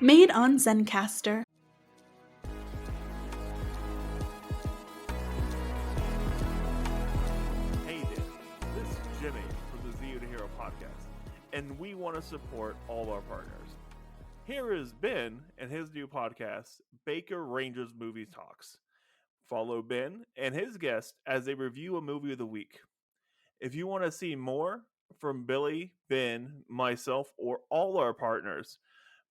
Made on Zencaster. Hey there, this is Jimmy from the ZeoToHero podcast, and we want to support all our partners. Here is Ben and his new podcast, BakerRangers Movie Talks. Follow Ben and his guest as they review a movie of the week. If you want to see more from Billy, Ben, myself, or all our partners,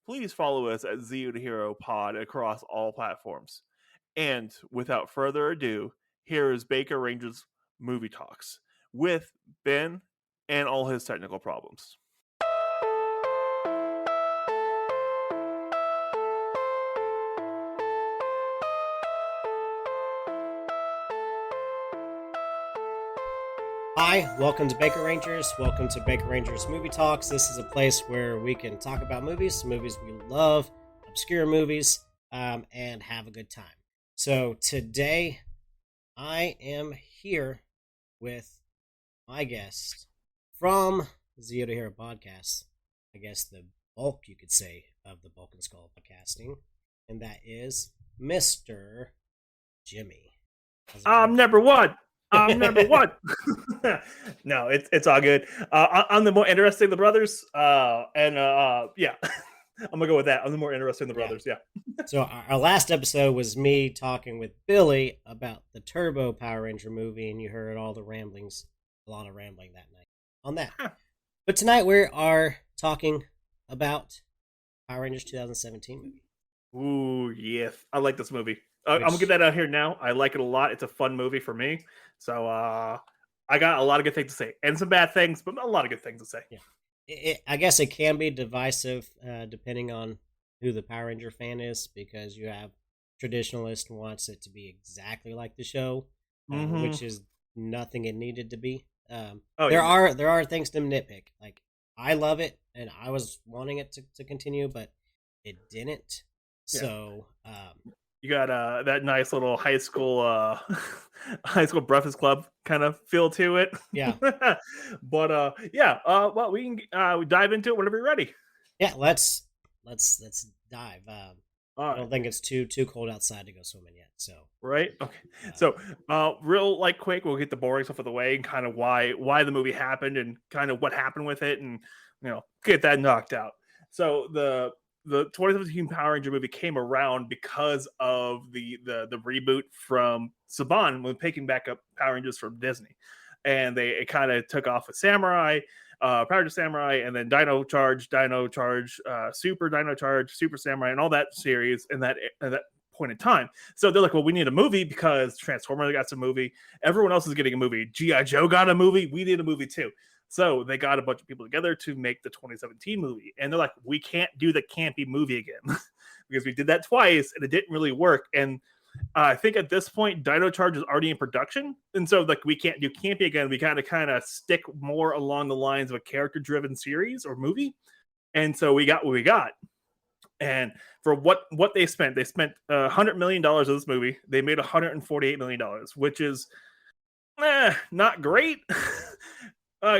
please follow us at ZeoToHeropod across all platforms. And without further ado, here is BakerRangers Movie Talks with Ben and all his technical problems. Hi, welcome to BakerRangers. Welcome to BakerRangers Movie Talks. This is a place where we can talk about movies we love, obscure movies, and have a good time. So today, I am here with my guest from the ZeoToHero podcast. I guess the bulk, you could say, of the Bulk and Skull podcasting, and that is Mr. Jimmy. I'm number one. No, it's all good. I'm the more interesting of the brothers. Yeah, I'm gonna go with that. I'm the more interesting of the brothers. Yeah. So our last episode was me talking with Billy about the Turbo Power Ranger movie, and you heard all the ramblings, a lot of rambling that night on that. But tonight we are talking about Power Rangers 2017 movie. Ooh, yes, I like this movie. I'm gonna get that out here now. I like it a lot. It's a fun movie for me. So I got a lot of good things to say, and some bad things, but a lot of good things to say. Yeah. I guess it can be divisive depending on who the Power Ranger fan is, because you have traditionalist who wants it to be exactly like the show, which is nothing it needed to be. There are things to nitpick. Like, I love it, and I was wanting it to continue, but it didn't. Yeah. So you got that nice little high school Breakfast Club kind of feel to it. Yeah. But well, we can dive into it whenever you're ready. Yeah, let's dive. Right. I don't think it's too cold outside to go swimming yet. So right, okay. So real quick, we'll get the boring stuff out of the way and kind of why the movie happened and kind of what happened with it, and get that knocked out. So the 2017 Power Ranger movie came around because of the reboot from Saban when picking back up Power Rangers from Disney, and it kind of took off with Samurai, Power Ranger Samurai, and then Dino Charge, Super Dino Charge, Super Samurai, and all that series in that point in time. So they're like, well, we need a movie because Transformers got some movie, everyone else is getting a movie, G.I. Joe got a movie, we need a movie too. So they got a bunch of people together to make the 2017 movie. And they're like, we can't do the campy movie again because we did that twice and it didn't really work. And I think at this point, Dino Charge is already in production. And so like, we can't do campy again. We kind of stick more along the lines of a character-driven series or movie. And so we got what we got. And for what they spent $100 million of this movie. They made $148 million, which is not great.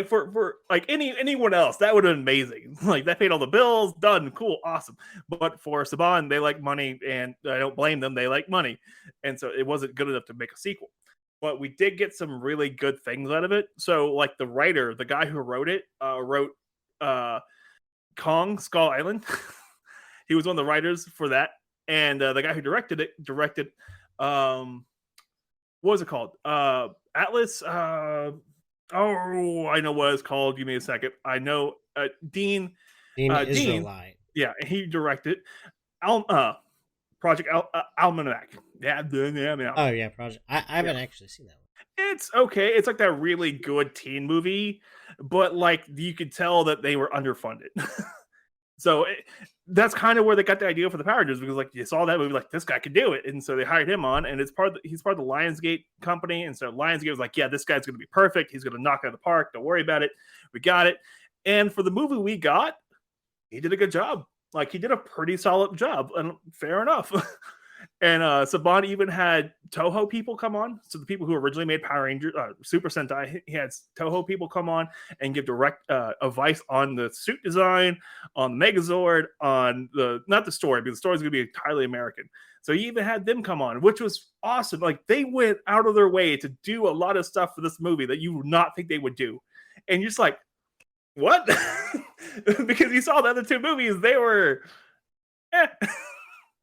For like anyone else, that would have been amazing. Like, that paid all the bills, done, cool, awesome. But for Saban, they like money, and I don't blame them. They like money, and so it wasn't good enough to make a sequel. But we did get some really good things out of it. So, like, the writer, the guy who wrote it, wrote Kong Skull Island. He was one of the writers for that, and the guy who directed what was it called? Atlas. Oh, I know what it's called. Give me a second. I know Dean Israelite. Yeah, he directed Project Almanac. Yeah. Oh yeah, Project. I haven't actually seen that one. It's okay. It's like that really good teen movie, but like you could tell that they were underfunded. So that's kind of where they got the idea for the Power Rangers, because like you saw that movie, like this guy could do it, and so they hired him on, and he's part of the Lionsgate company, and so Lionsgate was like, yeah, this guy's going to be perfect. He's going to knock it out of the park. Don't worry about it. We got it. And for the movie we got, he did a good job. Like, he did a pretty solid job, and fair enough. And Saban even had Toho people come on. So the people who originally made Power Rangers, Super Sentai, he had Toho people come on and give direct advice on the suit design, on the Megazord, on not the story, because the story is going to be entirely American. So he even had them come on, which was awesome. Like, they went out of their way to do a lot of stuff for this movie that you would not think they would do. And you're just like, what? Because you saw the other two movies, they were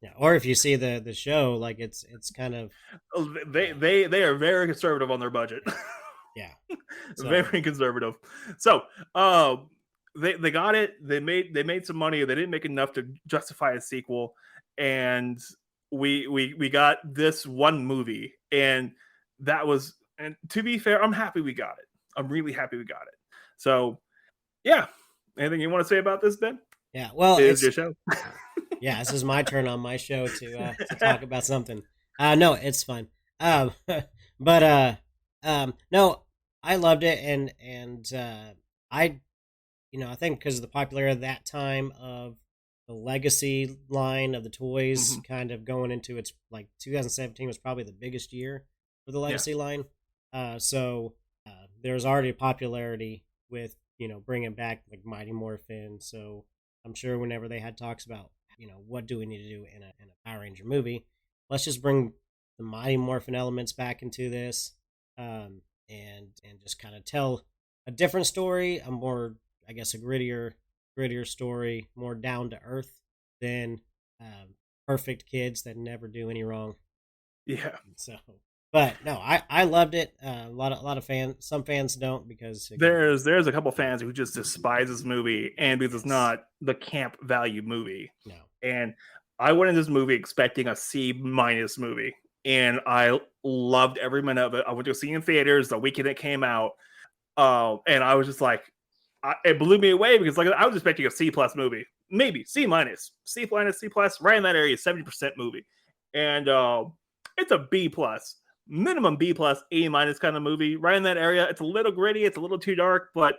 Yeah, or if you see the show, like it's kind of they are very conservative on their budget. Yeah, so, very conservative. So they got it. They made some money. They didn't make enough to justify a sequel, and we got this one movie, and that was. And to be fair, I'm happy we got it. I'm really happy we got it. So yeah, anything you want to say about this, Ben? Yeah, well, it's your show. Yeah, this is my turn on my show to talk about something. No, it's fine. But no, I loved it, and I think because of the popularity of that time of the legacy line of the toys, kind of going into its, like, 2017 was probably the biggest year for the legacy line. So there's already a popularity with bringing back like Mighty Morphin. So I'm sure whenever they had talks about what do we need to do in a Power Ranger movie, let's just bring the Mighty Morphin elements back into this, and just kind of tell a different story, a more, I guess, a grittier story, more down to earth than perfect kids that never do any wrong. Yeah. So, but no, I loved it. A lot of fans. Some fans don't, because again, there's a couple fans who just despise this movie, and because it's not the camp value movie. No. And I went in this movie expecting a C- movie, and I loved every minute of it. I went to see it in theaters the weekend it came out, and I was just like, it blew me away, because like I was expecting a C+ movie, maybe C-, C+, C+, right in that area, 70% movie, and it's a B+, minimum B+, A- kind of movie, right in that area. It's a little gritty, it's a little too dark, but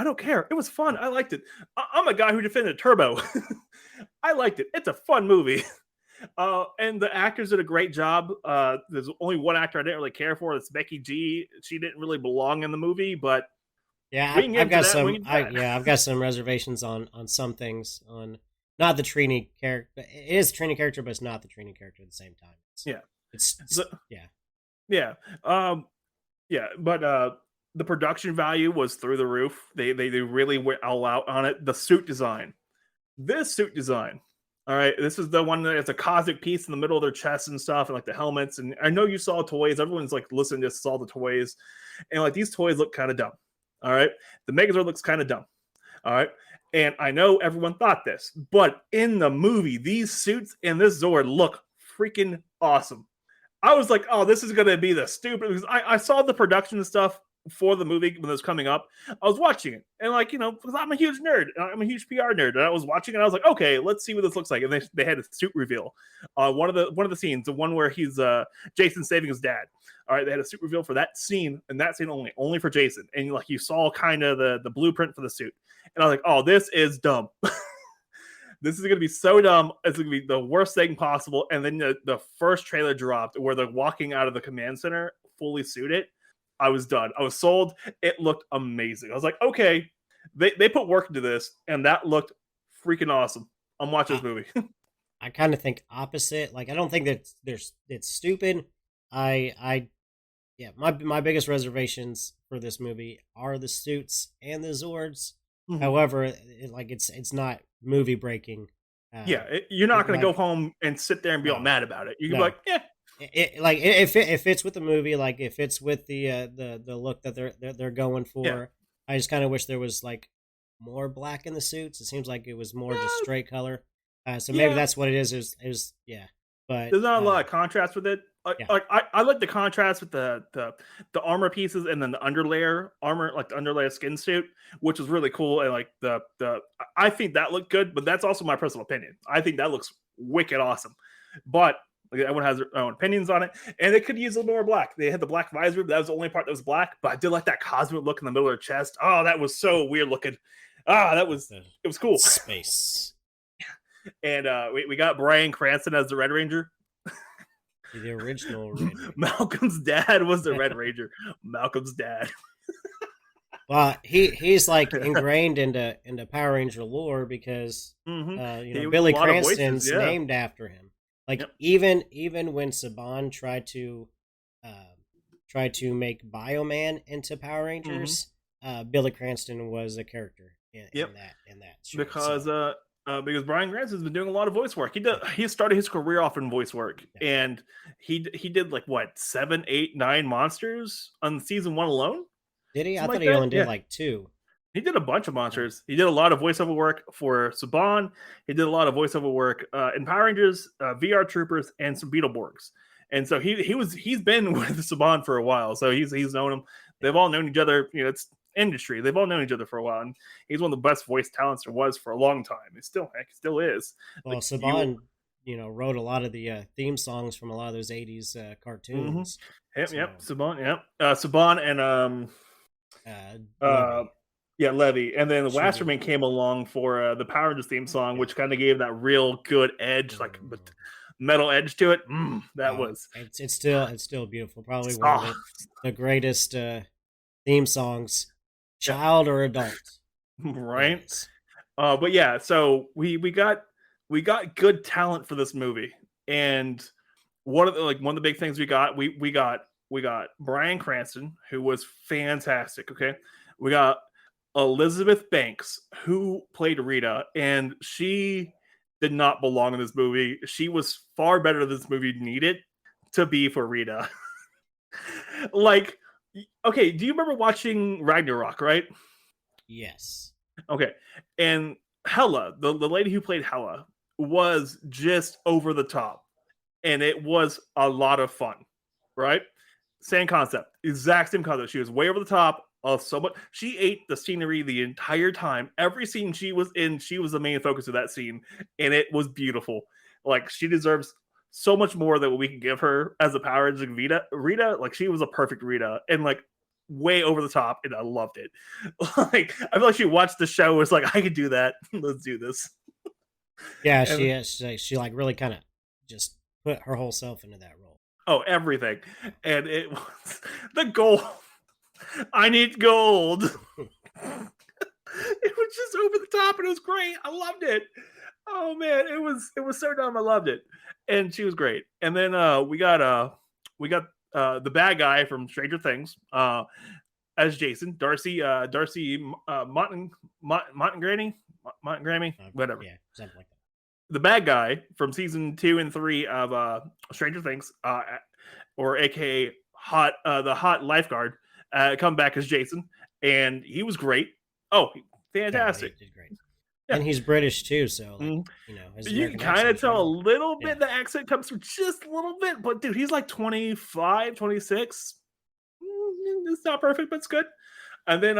I don't care. It was fun. I liked it. I'm a guy who defended Turbo. I liked it. It's a fun movie. And the actors did a great job. There's only one actor I didn't really care for. It's Becky G. She didn't really belong in the movie, but yeah, I've got some reservations on some things. On not the Trini character. It is a Trini character, but it's not the Trini character at the same time. But the production value was through the roof. They really went all out on it. The suit design. This suit design. All right, this is the one that has a cosmic piece in the middle of their chest and stuff, and like the helmets. And I know you saw toys. Everyone's like listening to saw the toys, and like these toys look kind of dumb. All right, the Megazord looks kind of dumb. All right, and I know everyone thought this, but in the movie, these suits and this Zord look freaking awesome. I was like, oh, this is going to be the stupid, because I saw the production stuff for the movie when it was coming up. I was watching it, and like, because I'm a huge nerd, I'm a huge PR nerd, and I was watching it, and I was like, okay, let's see what this looks like. And they had a suit reveal. One of the scenes, the one where he's Jason saving his dad. All right, they had a suit reveal for that scene, and that scene only for Jason. And like you saw kind of the blueprint for the suit, and I was like, oh, this is dumb. This is going to be so dumb. It's going to be the worst thing possible. And then the first trailer dropped where they're walking out of the command center fully suited. I was done. I was sold. It looked amazing. I was like, okay, they put work into this, and that looked freaking awesome. I'm watching this movie. I kind of think opposite. Like, I don't think that it's stupid. My biggest reservations for this movie are the suits and the Zords. Mm-hmm. However, it's not movie breaking. You're not going to go home and sit there and be all mad about it. You can be like, yeah. It fits with the movie, like it fits with the look that they're going for. Yeah. I just kind of wish there was like more black in the suits. It seems like it was more just straight color. So maybe that's what it is. It was but there's not a lot of contrast with it. Like I like the contrast with the armor pieces and then the underlayer armor, like the underlayer skin suit, which is really cool. And like the I think that looked good, but that's also my personal opinion. I think that looks wicked awesome. But like, everyone has their own opinions on it, and they could use a little more black. They had the black visor, but that was the only part that was black. But I did like that cosmic look in the middle of her chest. Oh, that was so weird looking. It was cool. Space. And we got Bryan Cranston as the Red Ranger. The original Red Ranger. Malcolm's dad was the Red Ranger. Malcolm's dad. Well, he's like ingrained into Power Ranger lore because He Billy a lot of Cranston's voices, yeah. named after him. Like Yep. even when Saban tried to make Bioman into Power Rangers, Billy Cranston was a character in that show. Because Bryan Cranston's been doing a lot of voice work. He started his career off in voice work, and he did like what 7, 8, 9 monsters on season 1 alone. Did he? I Something thought like he that? only did Yeah. like 2. He did a bunch of monsters. He did a lot of voiceover work for Saban. He did a lot of voiceover work in Power Rangers, VR Troopers, and some Beetleborgs. And so he's been with Saban for a while. So he's known him. They've all known each other. You know, it's industry. They've all known each other for a while. And he's one of the best voice talents there was for a long time. He still is. Well, Like, Saban, wrote a lot of the theme songs from a lot of those 80s cartoons. Yep. Saban. Yep. Saban and Levy. And then Wasserman came along for the Power Rangers theme song, which kind of gave that real good edge, like metal edge to it. It's still beautiful. Probably one of the greatest theme songs, child or adult. Right. But yeah, so we got good talent for this movie. And one of the big things we got Bryan Cranston, who was fantastic. Okay. We got Elizabeth Banks, who played Rita, and she did not belong in this movie. She was far better than this movie needed to be for Rita. Like, okay, do you remember watching Ragnarok, right? Yes. Okay. And Hela, the lady who played Hela, was just over the top. And it was a lot of fun, right? Same concept. Exact same concept. She was way over the top. So much. She ate the scenery the entire time. Every scene she was in, she was the main focus of that scene. And it was beautiful. Like, she deserves so much more than what we can give her as a Power Ranger Rita. Like, she was a perfect Rita. And like, way over the top, and I loved it. Like, I feel like she watched the show and was like, I could do that. Let's do this. Yeah, she like really kind of just put her whole self into that role. Oh, everything. And it was the gold. I need gold. It was just over the top, and it was great. I loved it. Oh man, it was so dumb. I loved it, and she was great. And then we got the bad guy from Stranger Things as Jason, Darcy Montgomery, whatever. Yeah, something like that. The bad guy from season 2 and 3 of Stranger Things, or AKA the hot lifeguard, come back as Jason, and he was great. Oh, fantastic! Yeah, he did great. Yeah. And he's British too, so like, you can kind of tell a little bit the accent comes through just a little bit, but dude, he's like 25, 26. It's not perfect, but it's good. And then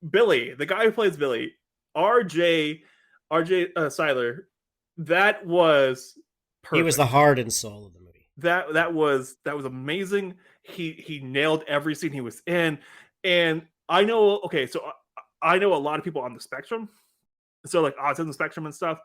Billy, the guy who plays Billy, RJ Seiler, that was perfect. He was the heart and soul of the movie. That was amazing. He nailed every scene he was in. And I know a lot of people on the spectrum, so like autism spectrum and stuff,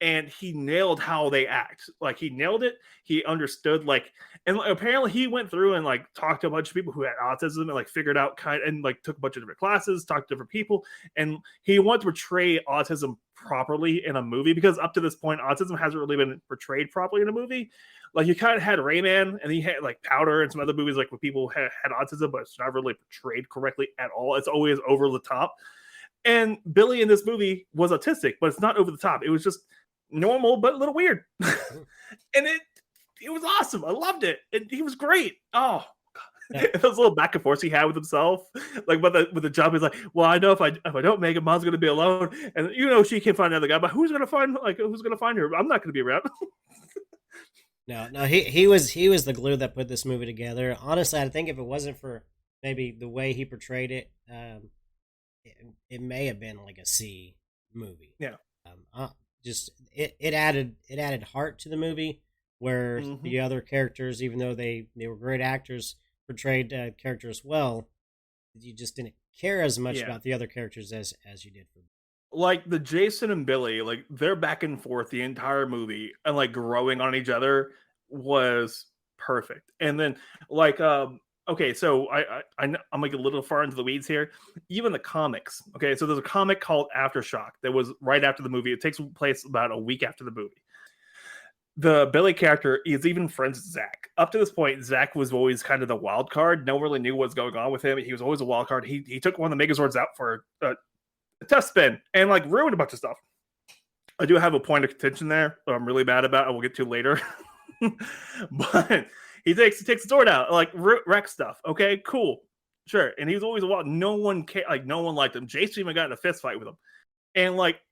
and he nailed how they act. Like, he nailed it. He understood, like, and apparently he went through and like talked to a bunch of people who had autism and like figured out and like took a bunch of different classes, talked to different people, and he wanted to portray autism properly in a movie, because up to this point autism hasn't really been portrayed properly in a movie. Like, you kind of had Rayman, and he had like Powder and some other movies like where people had autism, but it's not really portrayed correctly at all. It's always over the top. And Billy in this movie was autistic, but it's not over the top. It was just normal, but a little weird. And it was awesome. I loved it. And he was great. Oh, yeah. Those little back and forth he had with himself, like with the job, he's like, well, I know if I don't make it, Mom's gonna be alone, and she can't find another guy, but who's gonna find her? I'm not gonna be around. No, he was the glue that put this movie together. Honestly, I think if it wasn't for maybe the way he portrayed it, it may have been like a C movie. Yeah. Just it added heart to the movie, where the other characters, even though they were great actors, portrayed characters well, you just didn't care as much about the other characters as you did for me. Like, the Jason and Billy, like, they're back and forth the entire movie, and like growing on each other was perfect. And then like okay, so I'm like a little far into the weeds here. Even the comics. Okay, so there's a comic called Aftershock that was right after the movie. It takes place about a week after the movie. The Billy character is even friends with Zach. Up to this point, Zach was always kind of the wild card. No one really knew what was going on with him. He was always a wild card. He took one of the Megazords out for a test spin and like ruined a bunch of stuff. I do have a point of contention there that I'm really bad about. I will get to later. But he takes the sword out, like wreck stuff. Okay, cool, sure. And he's always a wild. No one no one liked him. Jason even got in a fist fight with him, and like.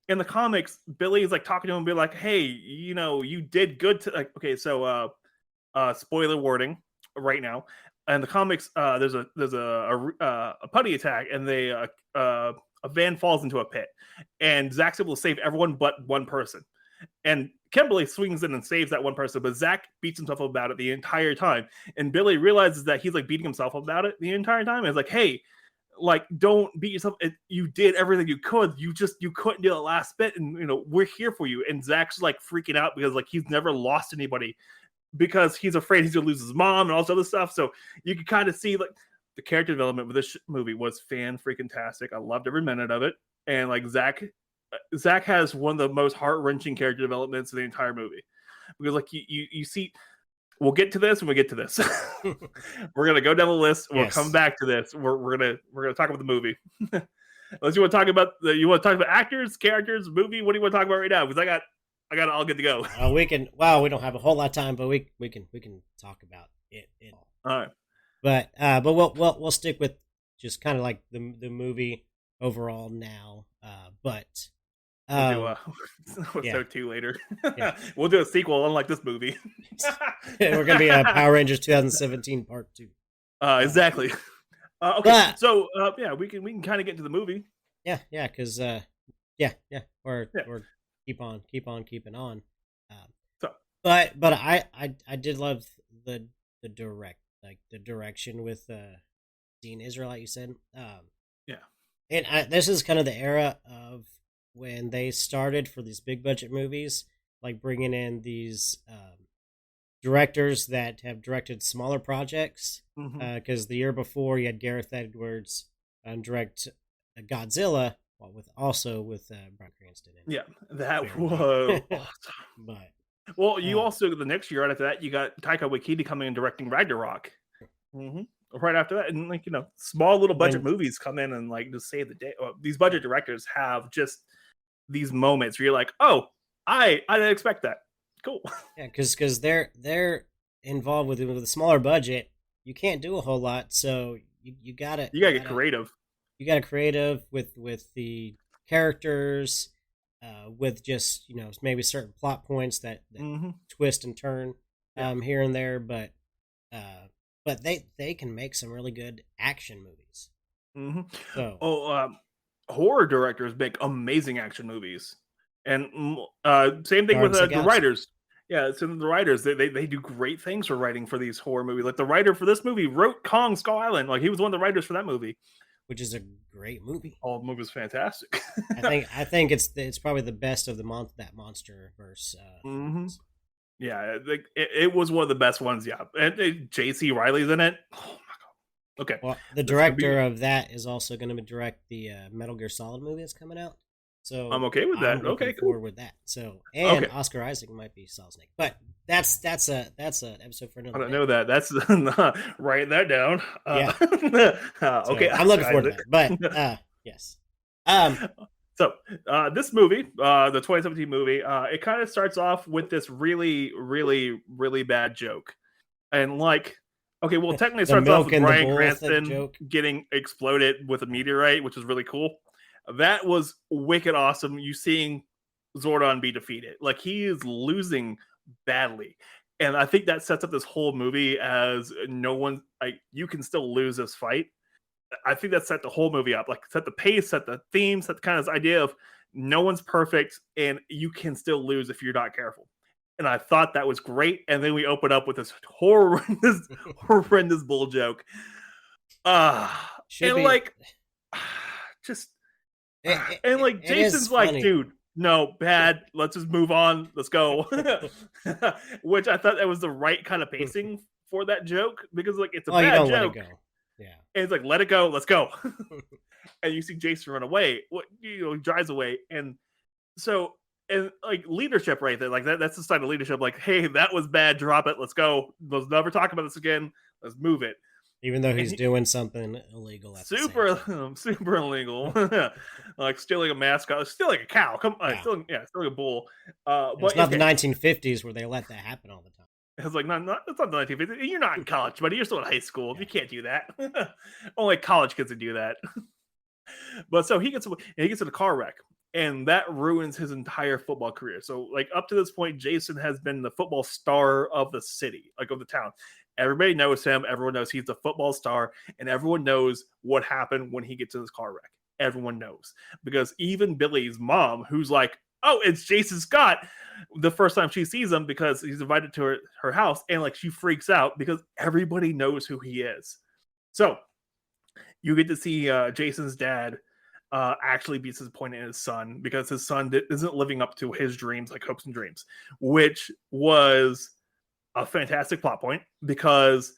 In the comics, Billy is like talking to him and be like, hey, you know, you did good to like, okay, so spoiler warning right now. In the comics, there's a putty attack and they a van falls into a pit and Zach's able to save everyone but one person. And Kimberly swings in and saves that one person, but Zach beats himself up about it the entire time. And Billy realizes that he's like beating himself up about it the entire time. And it's like, hey, like, don't beat yourself. You did everything you could. You couldn't do the last bit, and you know we're here for you. And Zach's like freaking out because like he's never lost anybody because he's afraid he's gonna lose his mom and all this other stuff. So you can kind of see like the character development with this movie was fan-freaking-tastic. I loved every minute of it, and like Zach has one of the most heart-wrenching character developments of the entire movie because like you see. We'll get to this when we get to this. We're gonna go down the list. We'll come back to this. We're gonna talk about the movie. Unless you want to talk about actors, characters, movie. What do you want to talk about right now? Because I got it all good to go. We can. Well, we don't have a whole lot of time, but we can talk about it. All right. But we'll stick with just kind of like the movie overall now. We'll do so two later. Yeah. We'll do a sequel, unlike this movie. We're gonna be Power Rangers 2017 Part 2. Exactly. Okay, so we can kind of get into the movie. Yeah, because or keep on keeping on. But I did love the direction with Dean Israelite. You said, and this is kind of the era of when they started for these big budget movies, like bringing in these directors that have directed smaller projects. Because the year before you had Gareth Edwards direct Godzilla, with Bryan Cranston. Yeah, that was awesome. But you also the next year right after that you got Taika Waititi coming and directing Ragnarok. Right after that, and like small little budget movies come in and like just save the day. These budget directors have just these moments where you're like, oh, I didn't expect that. Cool. Yeah, because they're involved with a smaller budget. You can't do a whole lot, so you gotta get creative. You gotta creative with the characters, with just maybe certain plot points that twist and turn here and there, but they can make some really good action movies. So, horror directors make amazing action movies, and same thing with the writers. Yeah, so the writers they do great things for writing for these horror movies. Like the writer for this movie wrote Kong Skull Island. Like he was one of the writers for that movie, which is a great movie. Oh, the movie was fantastic. I think it's probably the best of that monster verse. Yeah, it was one of the best ones. Yeah, and J.C. Riley's in it. Oh my god. Okay. Well, the director of that is also going to direct the Metal Gear Solid movie that's coming out. So I'm okay with that. I'm looking forward with that. So Oscar Isaac might be Solid Snake, but that's an episode for another. I don't know that. That's write that down. Okay, I'm looking forward to that. But yes. So this movie, the 2017 movie, it kind of starts off with this really, really, really bad joke, and like. Okay, well, technically it starts off with Bryan Cranston getting exploded with a meteorite, which is really cool. That was wicked awesome. You seeing Zordon be defeated. Like, he is losing badly. And I think that sets up this whole movie as you can still lose this fight. I think that set the whole movie up. Like, set the pace, set the theme, set the kind of this idea of no one's perfect and you can still lose if you're not careful. And I thought that was great. And then we open up with this horrendous bull joke. Jason's like, dude, no, bad. Let's just move on. Let's go. Which I thought that was the right kind of pacing for that joke, because like it's a you bad don't joke. let it go. Yeah. And it's like, let it go, let's go. And you see Jason run away. He drives away. And so, and like leadership right there, like that's the sign of leadership. Like, hey, that was bad. Drop it. Let's go. Let's never talk about this again. Let's move it. Even though he's doing something illegal. Super illegal. Like stealing a mascot, stealing a cow. Come on, Yeah. stealing a bull. But it's not the 1950s where they let that happen all the time. It's like, it's not the 1950s. You're not in college, buddy. You're still in high school. You can't do that. Only college kids can do that. But so he gets in a car wreck, and that ruins his entire football career. So like up to this point, Jason has been the football star of the city, like of the town. Everybody knows him. Everyone knows he's the football star, and everyone knows what happened when he gets in this car wreck. Everyone knows, because even Billy's mom, who's like, oh, it's Jason Scott, the first time she sees him, because he's invited to her house, and like she freaks out because everybody knows who he is. So you get to see Jason's dad actually be disappointed in his son, because his son isn't living up to his dreams, like hopes and dreams, which was a fantastic plot point, because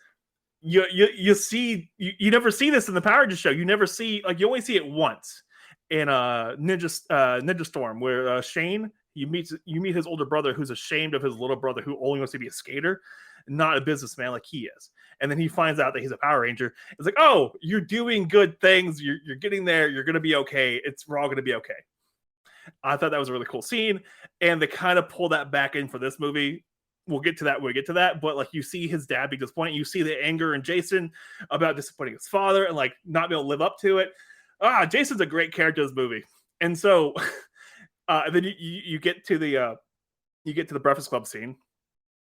you see you never see this in the Power Rangers show. You never see, like, you only see it once in Ninja Storm, where Shane, you meet his older brother, who's ashamed of his little brother, who only wants to be a skater, not a businessman like he is. And then he finds out that he's a Power Ranger. It's like, oh, you're doing good things. You're getting there. You're going to be okay. We're all going to be okay. I thought that was a really cool scene. And they kind of pull that back in for this movie. We'll get to that when we get to that. But like, you see his dad be disappointed. You see the anger in Jason about disappointing his father and like not being able to live up to it. Jason's a great character in this movie. And so then you get to the Breakfast Club scene,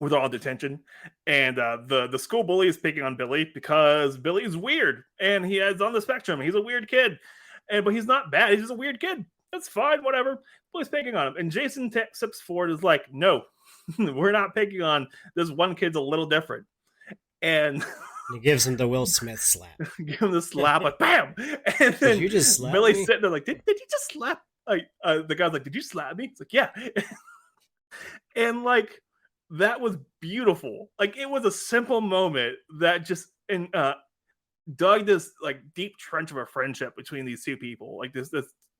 with all detention, and the school bully is picking on Billy because Billy's weird and he is on the spectrum. He's a weird kid, but he's not bad. He's just a weird kid. That's fine, whatever. Bully's picking on him, and Jason steps forward and is like, "No, we're not picking on this one kid's a little different." And he gives him the Will Smith slap. Give him the slap, like bam, and then you just slap Billy's me? sitting there like, "Did you just slap?" Like the guy's like, "Did you slap me?" It's like, "Yeah," and like. That was beautiful. Like, it was a simple moment that just dug this like deep trench of a friendship between these two people, like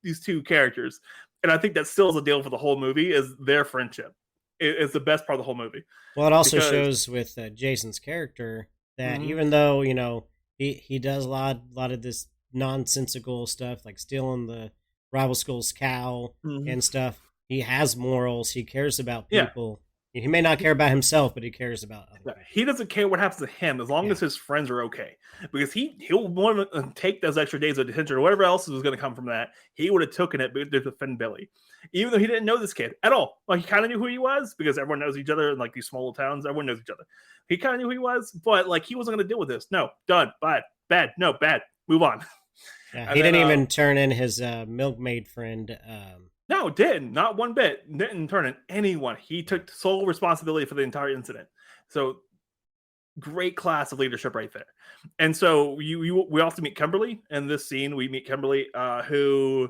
these two characters. And I think that still is a deal for the whole movie, is their friendship. It's the best part of the whole movie. Well, it also shows with Jason's character that even though, you know, he does a lot of this nonsensical stuff, like stealing the rival school's cow and stuff, he has morals. He cares about people. He may not care about himself, but he cares about other people. He doesn't care what happens to him as long as his friends are okay. Because he'll want to take those extra days of detention or whatever else was going to come from that. He would have taken it to defend Billy. Even though he didn't know this kid at all. Like, he kind of knew who he was because everyone knows each other in like these small towns. Everyone knows each other. He kind of knew who he was, but like, he wasn't going to deal with this. No, done. Bad. No, bad. Move on. Yeah, he didn't even turn in his milkmaid friend. No, didn't. Not one bit. Didn't turn in anyone. He took sole responsibility for the entire incident. So, great class of leadership right there. And so, we also meet Kimberly in this scene. We meet Kimberly, who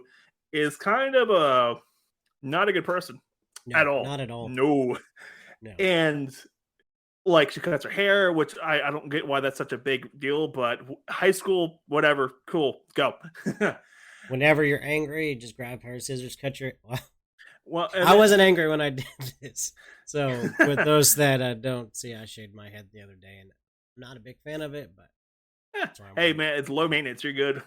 is kind of not a good person at all. Not at all. No. And like, she cuts her hair, which I don't get why that's such a big deal. But high school, whatever, cool, go. Whenever you're angry, you just grab a pair of scissors, cut your... Well, I wasn't angry when I did this. So, with those that don't see, I shaved my head the other day, and I'm not a big fan of it, but... Hey, man, it's low maintenance. You're good.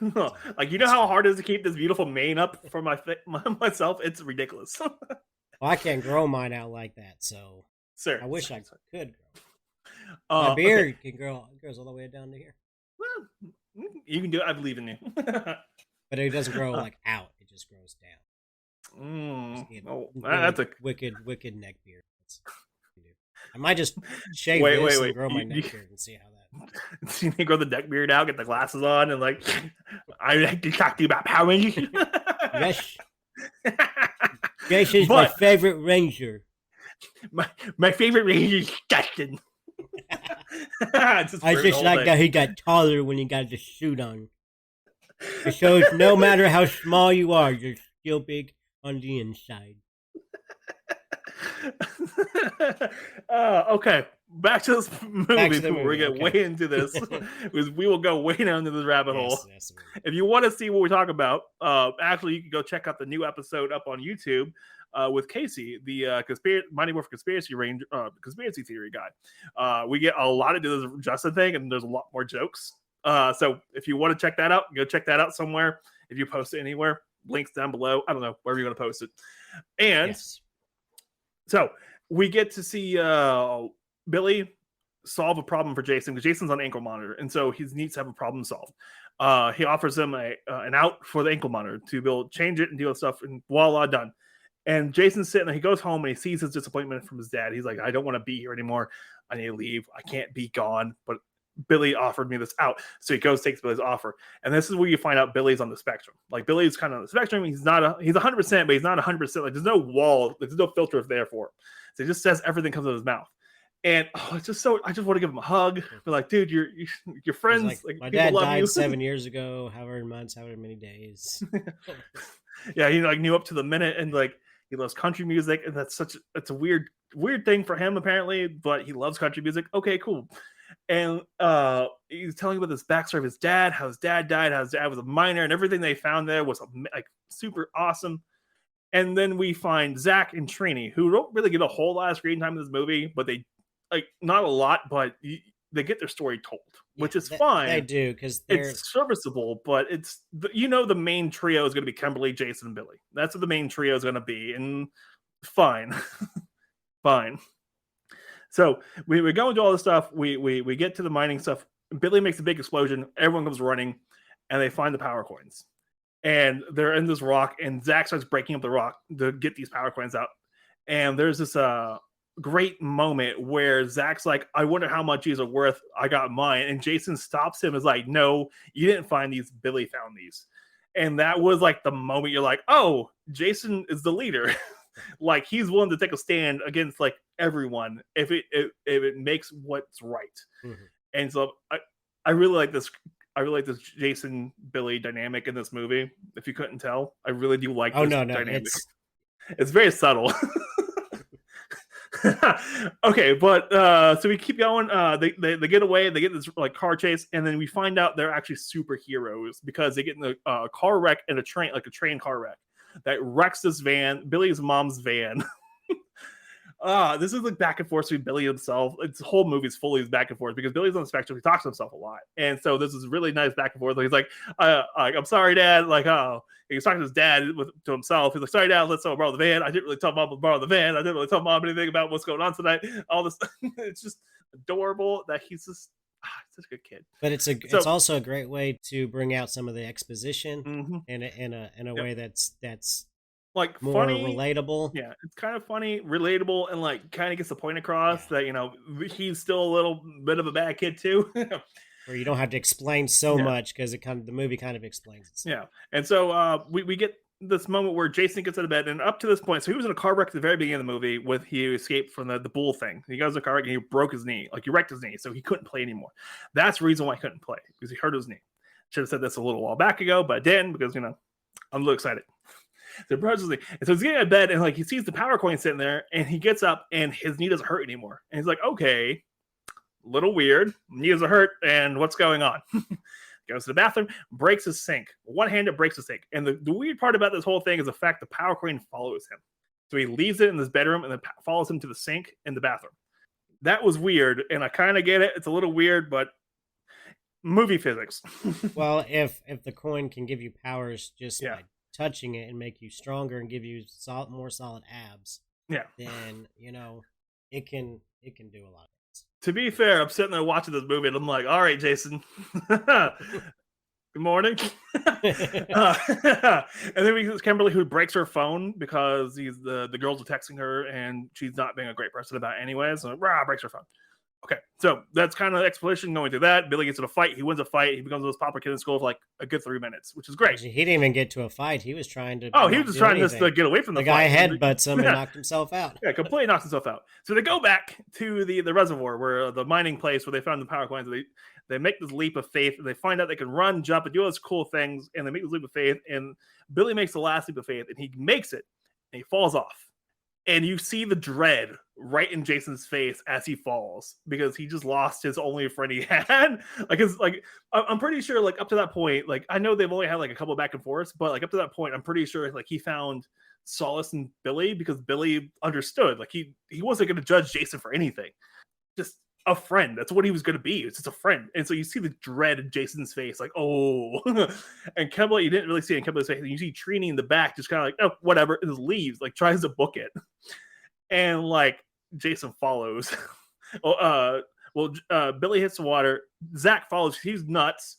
Like, you know how hard it is to keep this beautiful mane up for myself? It's ridiculous. Well, I can't grow mine out like that, so... Sir, I wish I could grow. My beard goes all the way down to here. Well, you can do it. I believe in you. But it doesn't grow like out; it just grows down. That's a wicked neck beard. I might just shave this and grow my neck beard and see how that. See me grow the neck beard out, get the glasses on, and like, I like to talk to you about Power Rangers. Yes, Jason's my favorite Ranger. My favorite Ranger is Justin. I just like that he got taller when he got the suit on. It shows no matter how small you are, you're still big on the inside. Okay, back to this movie. the We're movie, getting okay. way into this because we will go way down into this rabbit hole. Yes. If you want to see what we talk about, actually, you can go check out the new episode up on YouTube with Casey, the Mighty Morphin conspiracy theory guy. We get a lot into this Justin thing, and there's a lot more jokes. So if you want to check that out, go check that out somewhere. If you post it anywhere, links down below. I don't know wherever you're going to post it. And so we get to see Billy solve a problem for Jason because Jason's on ankle monitor, and so he needs to have a problem solved. He offers him an out for the ankle monitor to be able to change it and deal with stuff, and voila, done. And Jason's sitting there. He goes home and he sees his disappointment from his dad. He's like, I don't want to be here anymore. I need to leave. I can't be gone. But Billy offered me this out. So he goes, takes Billy's offer. And this is where you find out Billy's on the spectrum. Like, Billy's kind of on the spectrum. He's 100%, but he's not 100%. Like, there's no wall. There's no filter there for him. So he just says everything comes out of his mouth. And it's just so, I just want to give him a hug. Be like, dude, you're friends. Like my people dad love died you. 7 years ago, however many months, however many days. Yeah, he like knew up to the minute, and like he loves country music, and it's a weird thing for him apparently, but he loves country music. Okay, cool. And he's telling about this backstory of his dad, how his dad died, how his dad was a miner, and everything they found there was like super awesome. And then we find Zach and Trini, who don't really get a whole lot of screen time in this movie, but they like not a lot, but they get their story told, which is fine. They do, because it's serviceable, but it's the main trio is going to be Kimberly, Jason, and Billy. That's what the main trio is going to be, and fine. Fine. So we go into all this stuff. We get to the mining stuff. Billy makes a big explosion. Everyone comes running, and they find the power coins. And they're in this rock, and Zach starts breaking up the rock to get these power coins out. And there's this great moment where Zach's like, I wonder how much these are worth. I got mine. And Jason stops him and is like, no, you didn't find these. Billy found these. And that was like the moment you're like, oh, Jason is the leader. Like, he's willing to take a stand against like everyone if it makes what's right. Mm-hmm. And so I really like this. I really like this Jason Billy dynamic in this movie. If you couldn't tell, I really do like this dynamic. It's very subtle. Okay, but so we keep going. They get away. They get this like car chase, and then we find out they're actually superheroes because they get in a car wreck and a train car wreck that wrecks this van, Billy's mom's van. This is like back and forth between Billy himself. This whole movie's fully back and forth because Billy's on the spectrum. He talks to himself a lot, and so this is really nice back and forth. He's like, "I'm sorry, Dad." Like, oh, he's talking to his dad to himself. He's like, "Sorry, Dad. Let's borrow the van. I didn't really tell Mom to borrow the van. I didn't really tell Mom anything about what's going on tonight." All this, it's just adorable that he's just such a good kid. But it's also a great way to bring out some of the exposition in a way that's like more funny, relatable. Yeah, it's kind of funny, relatable, and like kind of gets the point across that he's still a little bit of a bad kid too. Where you don't have to explain so much because the movie kind of explains itself. Yeah, and so we get this moment where Jason gets out of bed, and up to this point, so he was in a car wreck at the very beginning of the movie with he escaped from the bull thing. He goes to a car wreck and he broke his knee, like he wrecked his knee, so he couldn't play anymore. That's the reason why he couldn't play, because he hurt his knee. Should have said this a little while back ago, but I didn't because I'm a little excited. So he's getting out of bed and like he sees the power coin sitting there, and he gets up and his knee doesn't hurt anymore. And he's like, okay, a little weird. Knee doesn't hurt, and what's going on? Goes to the bathroom, breaks his sink. One-handed breaks the sink. And the weird part about this whole thing is the fact the power coin follows him. So he leaves it in his bedroom and then follows him to the sink in the bathroom. That was weird, and I kind of get it. It's a little weird, but movie physics. Well, if the coin can give you powers just by touching it and make you stronger and give you more solid abs, then it can do a lot of things. To be fair, I'm sitting there watching this movie and I'm like, all right, Jason, good morning. And then we get Kimberly, who breaks her phone because the girls are texting her and she's not being a great person about it anyway, so breaks her phone. Okay, so that's kind of the explanation going through that. Billy gets in a fight. He wins a fight. He becomes the most popular kid in school for like a good 3 minutes, which is great. Actually, he didn't even get to a fight. He was trying to. Oh, he was just trying just to get away from the guy fight. headbutts him and knocked himself out. Yeah, completely knocks himself out. So they go back to the reservoir, where the mining place where they found the power plants. They make this leap of faith, and they find out they can run, jump, and do all those cool things. And they make this leap of faith, and Billy makes the last leap of faith, and he makes it, and he falls off. And you see the dread right in Jason's face as he falls, because he just lost his only friend he had. I'm pretty sure, like, up to that point, like, I know they've only had like a couple of back and forths, but like up to that point, I'm pretty sure like he found solace in Billy, because Billy understood, like, he wasn't going to judge Jason for anything, just a friend. That's what he was going to be. It's just a friend. And so you see the dread in Jason's face, like, oh. And Kimberly, you didn't really see it in Kimberly's face. And you see Trini in the back, just kind of like, oh, whatever, and just leaves, like, tries to book it. And like Jason follows. Billy hits the water. Zach follows. He's nuts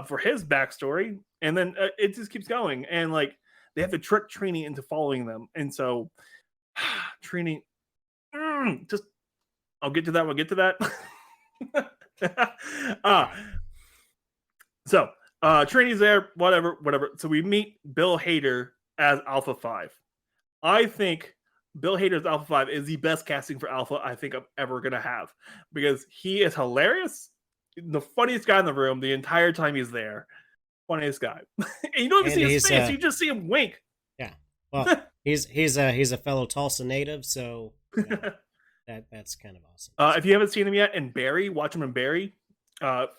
for his backstory. And then it just keeps going. And like they have to trick Trini into following them. And so Trini, just, I'll get to that. We'll get to that. So Trini's there, whatever. So we meet Bill Hader as Alpha 5. I think Bill Hader's Alpha 5 is the best casting for Alpha I think I'm ever going to have, because he is hilarious. The funniest guy in the room the entire time he's there. Funniest guy. And you don't even see his face. You just see him wink. Yeah. Well, he's a fellow Tulsa native, so that's kind of awesome. If you haven't seen him yet, in Barry, watch him in Barry.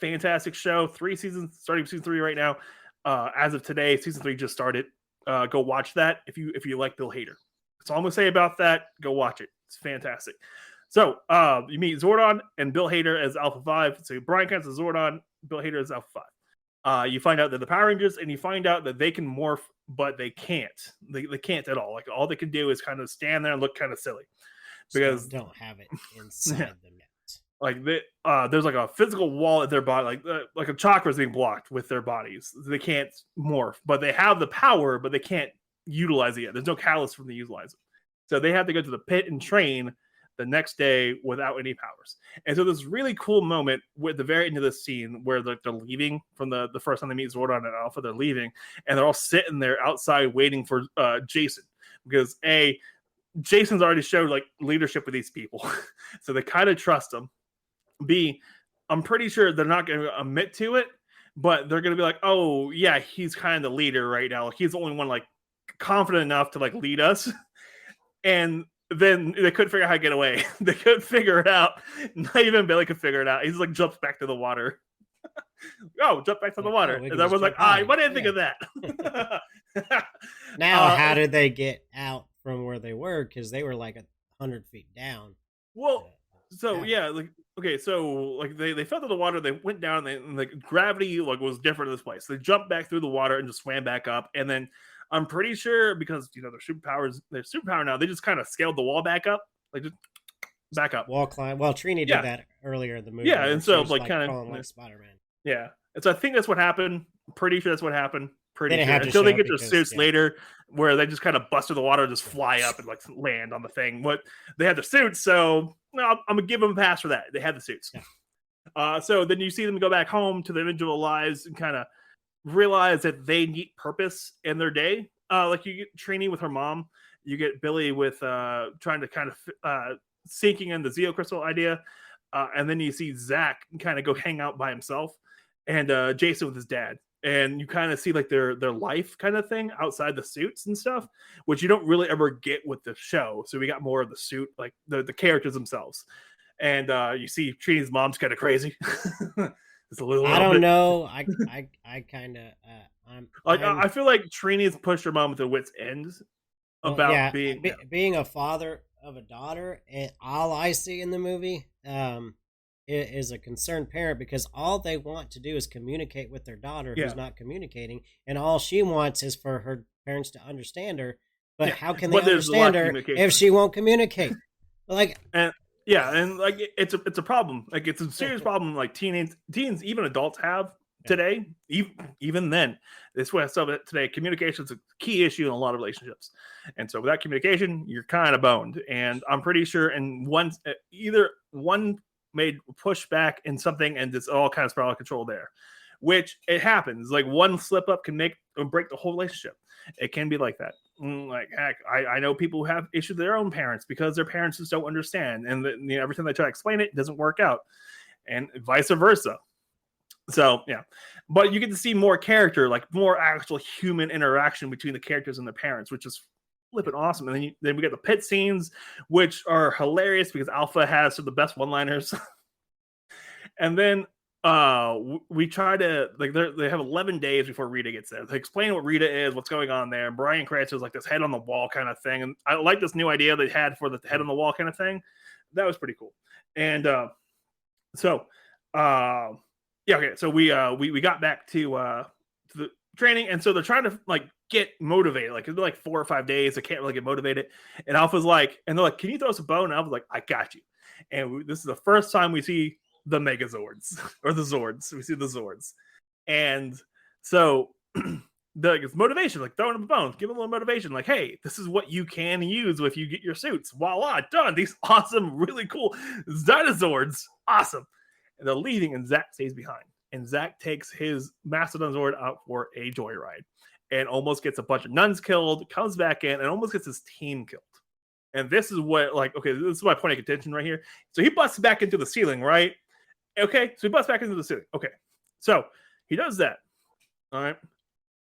Fantastic show. 3 seasons, starting season 3 right now. As of today, season 3 just started. Go watch that if you like Bill Hader. That's all I'm gonna say about that. Go watch it. It's fantastic. So you meet Zordon and Bill Hader as Alpha 5. So Brian Kent's as Zordon, Bill Hader as Alpha 5. You find out that the Power Rangers, and you find out that they can morph, but they can't. They can't at all. Like, all they can do is kind of stand there and look kind of silly, because so don't have it inside them yet. Like there's like a physical wall at their body, like a chakra is being blocked with their bodies. They can't morph, but they have the power, but they can't utilize it yet. There's no catalyst for them to utilize it. So they have to go to the pit and train the next day without any powers. And so this really cool moment with the very end of the scene where they're leaving from the first time they meet Zordon and Alpha, they're leaving, and they're all sitting there outside waiting for Jason, because Jason's already showed like leadership with these people. So they kind of trust him. B, I'm pretty sure they're not going to admit to it, but they're going to be like, oh yeah, he's kind of the leader right now. He's the only one like confident enough to like lead us. And then they couldn't figure out how to get away. They couldn't figure it out. Not even Billy could figure it out. He's like jumps back to the water. Jump back to the water. And everyone's like, why didn't think of that? Now, how did they get out from where they were? Because they were like 100 feet down. Well, so yeah, like, okay, so like they fell to the water, they went down, and like gravity like was different in this place. They jumped back through the water and just swam back up, and then I'm pretty sure, because their superpower now, they just kind of scaled the wall back up, like just back up. Wall climb. Well, Trini did that earlier in the movie. Yeah, and so like kind of like Spider-Man. Yeah, and so I think that's what happened. Pretty sure that's what happened. Pretty sure until they get their suits later, where they just kind of bust through the water, just fly up and like land on the thing. What they had their suits, so I'm gonna give them a pass for that. They had the suits. Yeah. So then you see them go back home to their individual lives and kind of realize that they need purpose in their day. Like you get Trini with her mom, you get Billy with trying to kind of sinking in the Zeo crystal idea, and then you see Zach kind of go hang out by himself, and Jason with his dad. And you kind of see like their life kind of thing outside the suits and stuff, which you don't really ever get with the show. So we got more of the suit, like the characters themselves. And you see Trini's mom's kind of crazy. It's a little. I don't know. I kind of. I feel like Trini's pushed her mom to wit's end about being a father of a daughter. And all I see in the movie is a concerned parent, because all they want to do is communicate with their daughter who's not communicating, and all she wants is for her parents to understand her. But how can they understand her if she won't communicate? Like, and like it's a problem. Like it's a serious problem. Like teens, even adults have today. Even then, this way today, communication is a key issue in a lot of relationships. And so without communication, you're kind of boned. And I'm pretty sure in either one made push back in something, and it's all kind of spiral out of control there. Which it happens. Like one slip up can make or break the whole relationship. It can be like that. Like heck, I know people who have issues with their own parents because their parents just don't understand, and every time they try to explain it, it doesn't work out, and vice versa. So yeah, but you get to see more character, like more actual human interaction between the characters and their parents, which is flipping awesome. And then we get the pit scenes, which are hilarious because Alpha has some of the best one-liners. And then we try to, like, they have 11 days before Rita gets there. They explain what Rita is, what's going on there. And Bryan Cranston's like this head on the wall kind of thing. And I like this new idea they had for the head on the wall kind of thing. That was pretty cool. And so we got back to the training, and so they're trying to like get motivated. Like it's been like 4 or 5 days, they can't really get motivated. And Alpha's like, and they're like, "Can you throw us a bone?" And Alpha's like, "I got you." And this is the first time we see the Megazords or the Zords. We see the Zords, and so it's motivation, like throwing them a bone, give them a little motivation, like, hey, this is what you can use if you get your suits. Voila, done. These awesome, really cool Dinosaurs, awesome. And they're leaving, and Zach stays behind. And Zach takes his Mastodon Zord out for a joyride and almost gets a bunch of nuns killed, comes back in, and almost gets his team killed. And this is what, like, okay, this is my point of contention right here. So he busts back into the ceiling, right? Okay, so he busts back into the ceiling. Okay, so he does that. All right.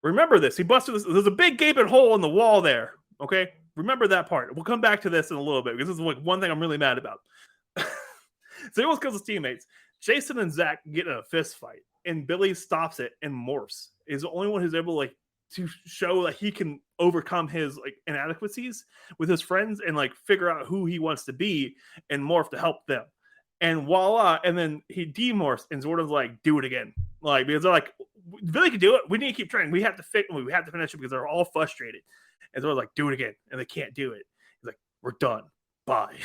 Remember this. He busted this. There's a big gaping hole in the wall there. Okay, remember that part. We'll come back to this in a little bit because this is like one thing I'm really mad about. So he almost kills his teammates. Jason and Zach get in a fist fight, and Billy stops it and morphs. Is the only one who's able like to show that he can overcome his like inadequacies with his friends and like figure out who he wants to be and morph to help them. And voila! And then he demorphs, and Zordon's like, "Do it again!" Like because they're like, "Billy can do it. We need to keep trying. We have to finish it because they're all frustrated." And Zordon's like, "Do it again," and they can't do it. He's like, "We're done. Bye.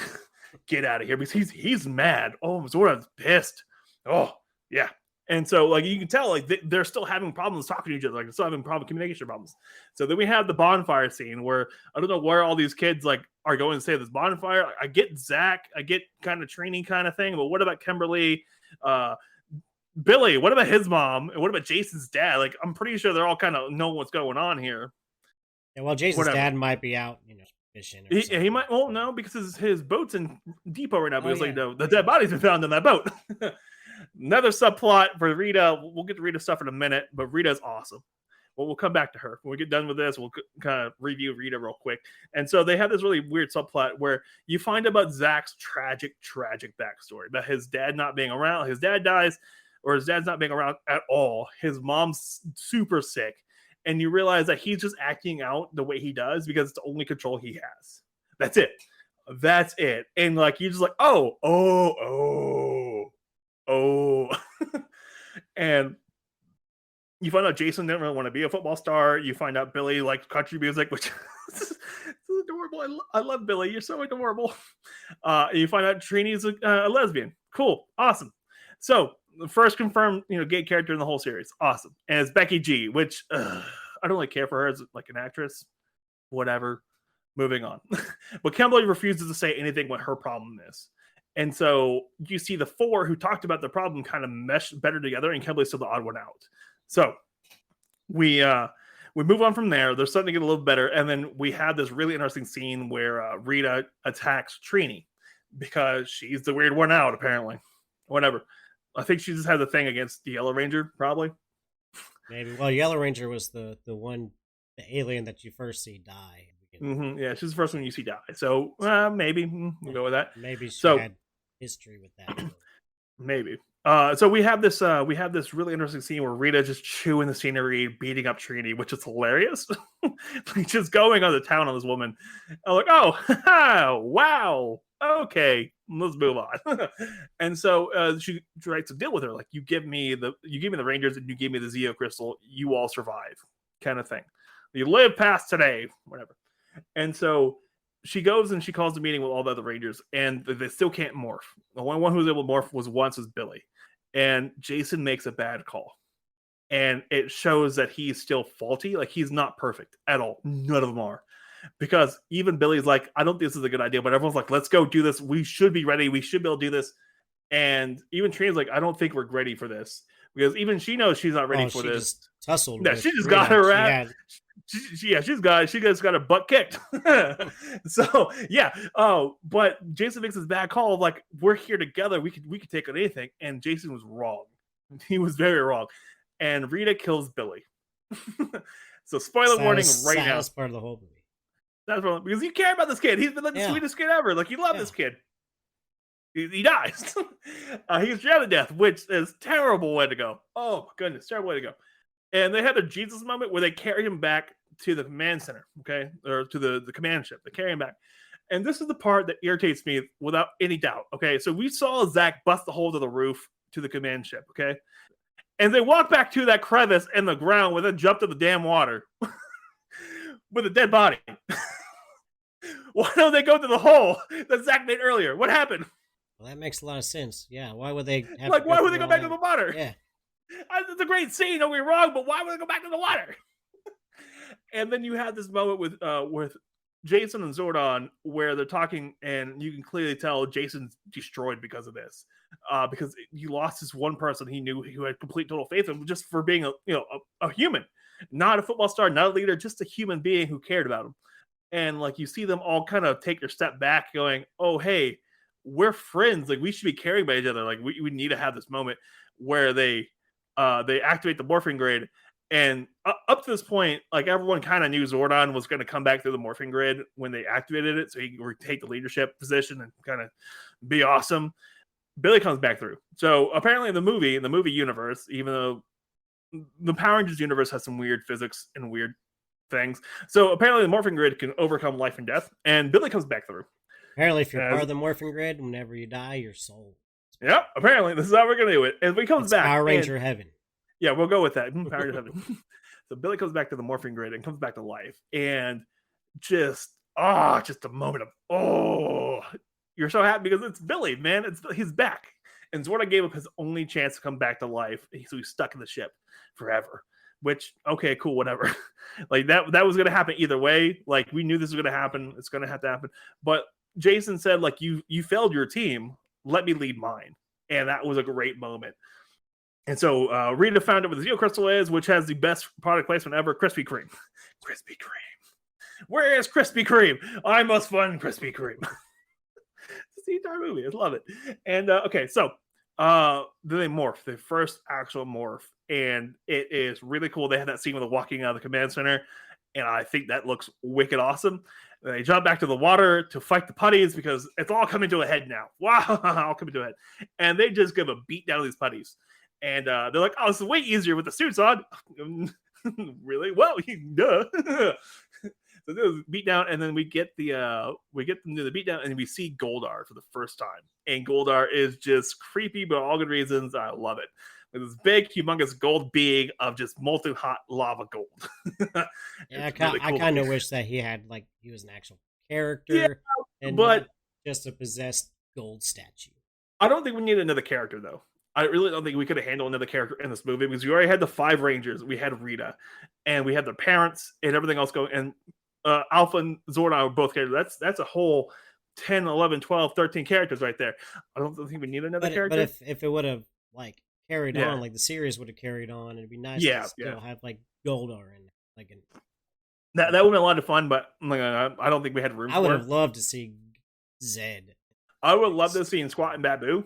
Get out of here," because he's mad. Oh, Zordon's pissed. Oh, yeah. And so, like, you can tell, like, they're still having problems talking to each other. Like, they're still having communication problems. So then we have the bonfire scene where I don't know where all these kids, like, are going to say this bonfire. I get Zach. I get kind of training kind of thing. But what about Kimberly? Billy? What about his mom? And what about Jason's dad? Like, I'm pretty sure they're all kind of know what's going on here. Yeah, well, Jason's dad might be out, fishing. He might. Well, no, because his boat's in depot right now. Because the dead body's been found in that boat. Another subplot for Rita. We'll get to Rita stuff in a minute, but Rita's awesome. Well, we'll come back to her when we get done with this. We'll kind of review Rita real quick. And so they have this really weird subplot where you find about Zach's tragic backstory about his dad not being around. His dad dies, or his dad's not being around at all. His mom's super sick, and you realize that he's just acting out the way he does because it's the only control he has. That's it. And like you're just like, oh. And you find out Jason didn't really want to be a football star. You find out Billy likes country music, which is adorable. I love Billy. You're so adorable. You find out Trini's a lesbian. Cool. Awesome. So the first confirmed, gay character in the whole series. Awesome. And it's Becky G, which I don't really care for her as like an actress. Whatever. Moving on. But Kimberly refuses to say anything what her problem is. And so you see the four who talked about the problem kind of mesh better together, and Kimberly's still the odd one out. So we move on from there. They're starting to get a little better, and then we have this really interesting scene where Rita attacks Trini because she's the weird one out, apparently. Whatever. I think she just has a thing against the Yellow Ranger, probably. Maybe. Well, Yellow Ranger was the one, the alien that you first see die. Mm-hmm. Yeah, she's the first one you see die. So maybe we'll go with that. Maybe she had history with that. Maybe. So we have this really interesting scene where Rita just chewing the scenery, beating up Trini, which is hilarious. Like just going on the town on this woman. I'm like, oh, wow, okay, let's move on. And so she tries to deal with her, like you give me the Rangers and you give me the Zeo crystal, you all survive, kind of thing. You live past today, whatever. And so she goes and she calls a meeting with all the other Rangers, and they still can't morph. The only one who was able to morph was Billy. And Jason makes a bad call. And it shows that he's still faulty. Like, he's not perfect at all. None of them are. Because even Billy's like, I don't think this is a good idea. But everyone's like, let's go do this. We should be ready. We should be able to do this. And even Trina's like, I don't think we're ready for this, because even she knows she's not ready for she this. just tussled. Yeah, with she just Rita. got her She ass. had- She just got her butt kicked. So yeah. Oh, but Jason makes this bad call of like, we're here together. We could take on anything. And Jason was wrong. He was very wrong. And Rita kills Billy. So spoiler warning right now. That's part of the whole movie. That's wrong, because you care about this kid. He's been like the sweetest kid ever. Like, you love this kid. He dies. He's drowned to death, which is terrible way to go. Oh my goodness, terrible way to go. And they had a Jesus moment where they carry him back to the command center, okay, or to the command ship. They carry him back. And this is the part that irritates me without any doubt, okay? So we saw Zach bust the hole to the roof to the command ship, okay? And they walk back to that crevice in the ground where they jumped to the damn water with a dead body. Why don't they go to the hole that Zach made earlier? What happened? Well, that makes a lot of sense. Yeah, why would they have Like, to why would they through go back all to the that? water? Yeah. It's a great scene, don't get me wrong, but why would they go back to the water? And then you have this moment with Jason and Zordon where they're talking, and you can clearly tell Jason's destroyed because of this. Because he lost this one person he knew who had complete total faith in him, just for being a human, not a football star, not a leader, just a human being who cared about him. And like, you see them all kind of take their step back, going, "Oh, hey, we're friends. Like, we should be caring about each other. Like, we need to have this moment where they activate the morphing grid." And up to this point, like, everyone kind of knew Zordon was going to come back through the morphing grid when they activated it, so he would take the leadership position and kind of be awesome. Billy comes back through. So apparently in the movie universe, even though the Power Rangers universe has some weird physics and weird things, so apparently the morphing grid can overcome life and death, and Billy comes back through. Apparently, if you're part of the morphing grid, whenever you die, your soul. Yep, apparently this is how we're gonna do it. And he comes back. Power Ranger heaven. Yeah, we'll go with that. Power Ranger heaven. So Billy comes back to the morphing grid and comes back to life, and just a moment of you're so happy because it's Billy, man. He's back, and Zordon gave up his only chance to come back to life, so he's stuck in the ship forever. Which, okay, cool, whatever. Like, that was gonna happen either way. Like, we knew this was gonna happen. It's gonna have to happen. But Jason said, like, you failed your team. Let me lead mine, and that was a great moment. And so Rita found out what the Zeo Crystal is, which has the best product placement ever: Krispy Kreme. Krispy Kreme. Where is Krispy Kreme? I must find Krispy Kreme. It's the entire movie. I love it. And okay, so then they morph, the first actual morph, and it is really cool. They had that scene with the walking out of the command center, and I think that looks wicked awesome. And they jump back to the water to fight the putties because it's all coming to a head now. Wow, all coming to a head. And they just give a beat down to these putties. And they're like, "Oh, this is way easier with the suits on." Really? Well, duh. So there's beat down, and then we get them to the beat down, and we see Goldar for the first time. And Goldar is just creepy, but all good reasons. I love it. With this big, humongous gold being of just molten hot lava gold. Yeah, I really cool. kind of wish that he was an actual character, and but not just a possessed gold statue. I don't think we need another character, though. I really don't think we could have handled another character in this movie, because we already had the 5 Rangers. We had Rita, and we had their parents and everything else going. And Alpha and Zordon are both characters. That's a whole 10, 11, 12, 13 characters right there. I don't think we need another character. But if it would have like carried on, like the series would have carried on, it'd be nice to still have like Goldar in like that would have been a lot of fun. But like, I don't think we had room. I would have loved to see Zed. I would love to see Squat and Babu.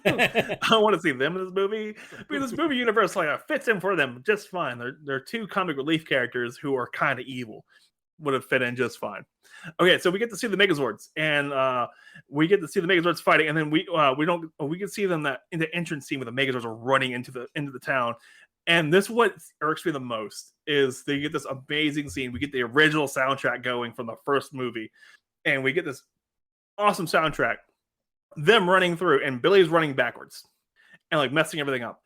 I want to see them in this movie. Because this movie universe fits in for them just fine. They're 2 comic relief characters who are kind of evil. Would have fit in just fine. Okay, so we get to see the Megazords, and we get to see the Megazords fighting, and then we can see them in the entrance scene where the Megazords are running into the town. And this, what irks me the most, is they get this amazing scene. We get the original soundtrack going from the first movie, and we get this awesome soundtrack. Them running through, and Billy's running backwards and like messing everything up.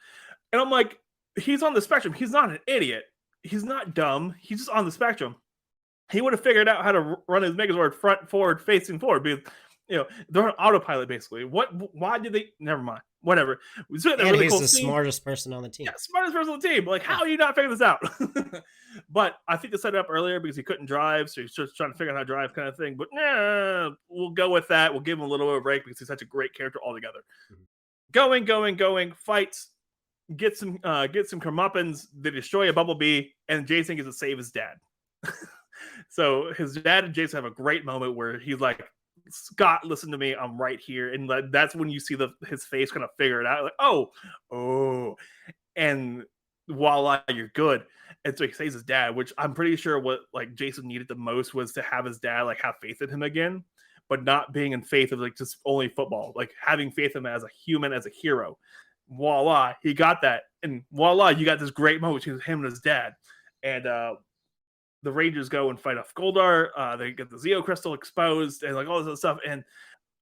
And I'm like, he's on the spectrum. He's not an idiot. He's not dumb. He's just on the spectrum. He would have figured out how to run his Megazord front, forward, facing forward. Because, they're on autopilot basically. Why did they? Never mind. Whatever. So and really he's the smartest person on the team. Yeah, smartest person on the team. Like, how do you not figure this out? But I think they set it up earlier because he couldn't drive, so he's just trying to figure out how to drive, kind of thing. But we'll go with that. We'll give him a little bit of a break because he's such a great character altogether. going, fights, get some comeuppance. They destroy a bumblebee, and Jason gets to save his dad. So his dad and Jason have a great moment where he's like, Scott, listen to me, I'm right here. And that's when you see his face kind of figure it out. Like, oh, and voila, you're good. And so he saves his dad, which I'm pretty sure what like Jason needed the most was to have his dad like have faith in him again, but not being in faith of like just only football, like having faith in him as a human, as a hero. Voila, he got that. And voila, you got this great moment between him and his dad. And the Rangers go and fight off Goldar. They get the Zeo crystal exposed and like all this other stuff. And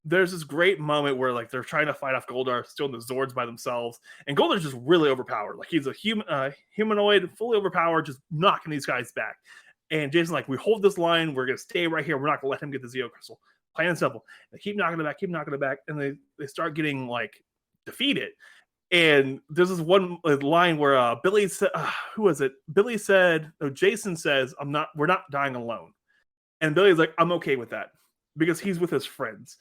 there's this great moment where like they're trying to fight off Goldar, still in the Zords by themselves. And Goldar's just really overpowered. Like he's a humanoid, fully overpowered, just knocking these guys back. And Jason's like, we hold this line. We're going to stay right here. We're not going to let him get the Zeo crystal. Plain and simple. They keep knocking it back. And they start getting like defeated. And there's this one line where Billy said, who was it? Billy said, no, Jason says, we're not dying alone. And Billy's like, I'm okay with that because he's with his friends.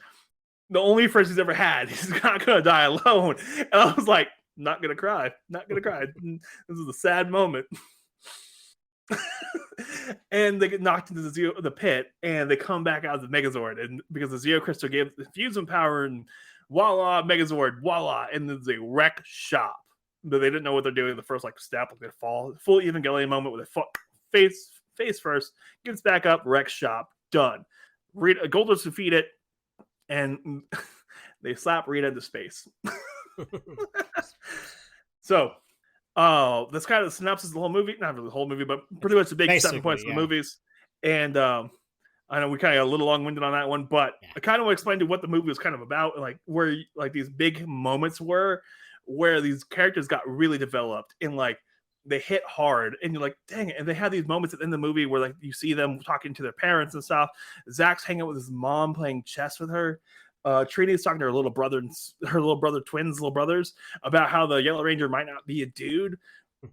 The only friends he's ever had. He's not going to die alone. And I was like, not going to cry. This is a sad moment. And they get knocked into the pit and they come back out of the Megazord. And because the Zeo Crystal infused them power and voila, Megazord, voila, and there's a wreck shop. But they didn't know what they're doing. The first like step, like they fall, full Evangelion moment with a face first, gets back up, wreck shop, done. Goldar's defeated, and they slap Rita into space. So, that's kind of the synopsis of the whole movie. Not really the whole movie, but pretty much the big 7 points of the movies. And I know we kind of got a little long-winded on that one, but I kind of want to explain to what the movie was kind of about, like where like these big moments were, where these characters got really developed and like they hit hard, and you're like, dang it. And they have these moments at the end of the movie where like you see them talking to their parents and stuff. Zach's hanging out with his mom playing chess with her. Trini's talking to her little brother and her little brothers about how the Yellow Ranger might not be a dude.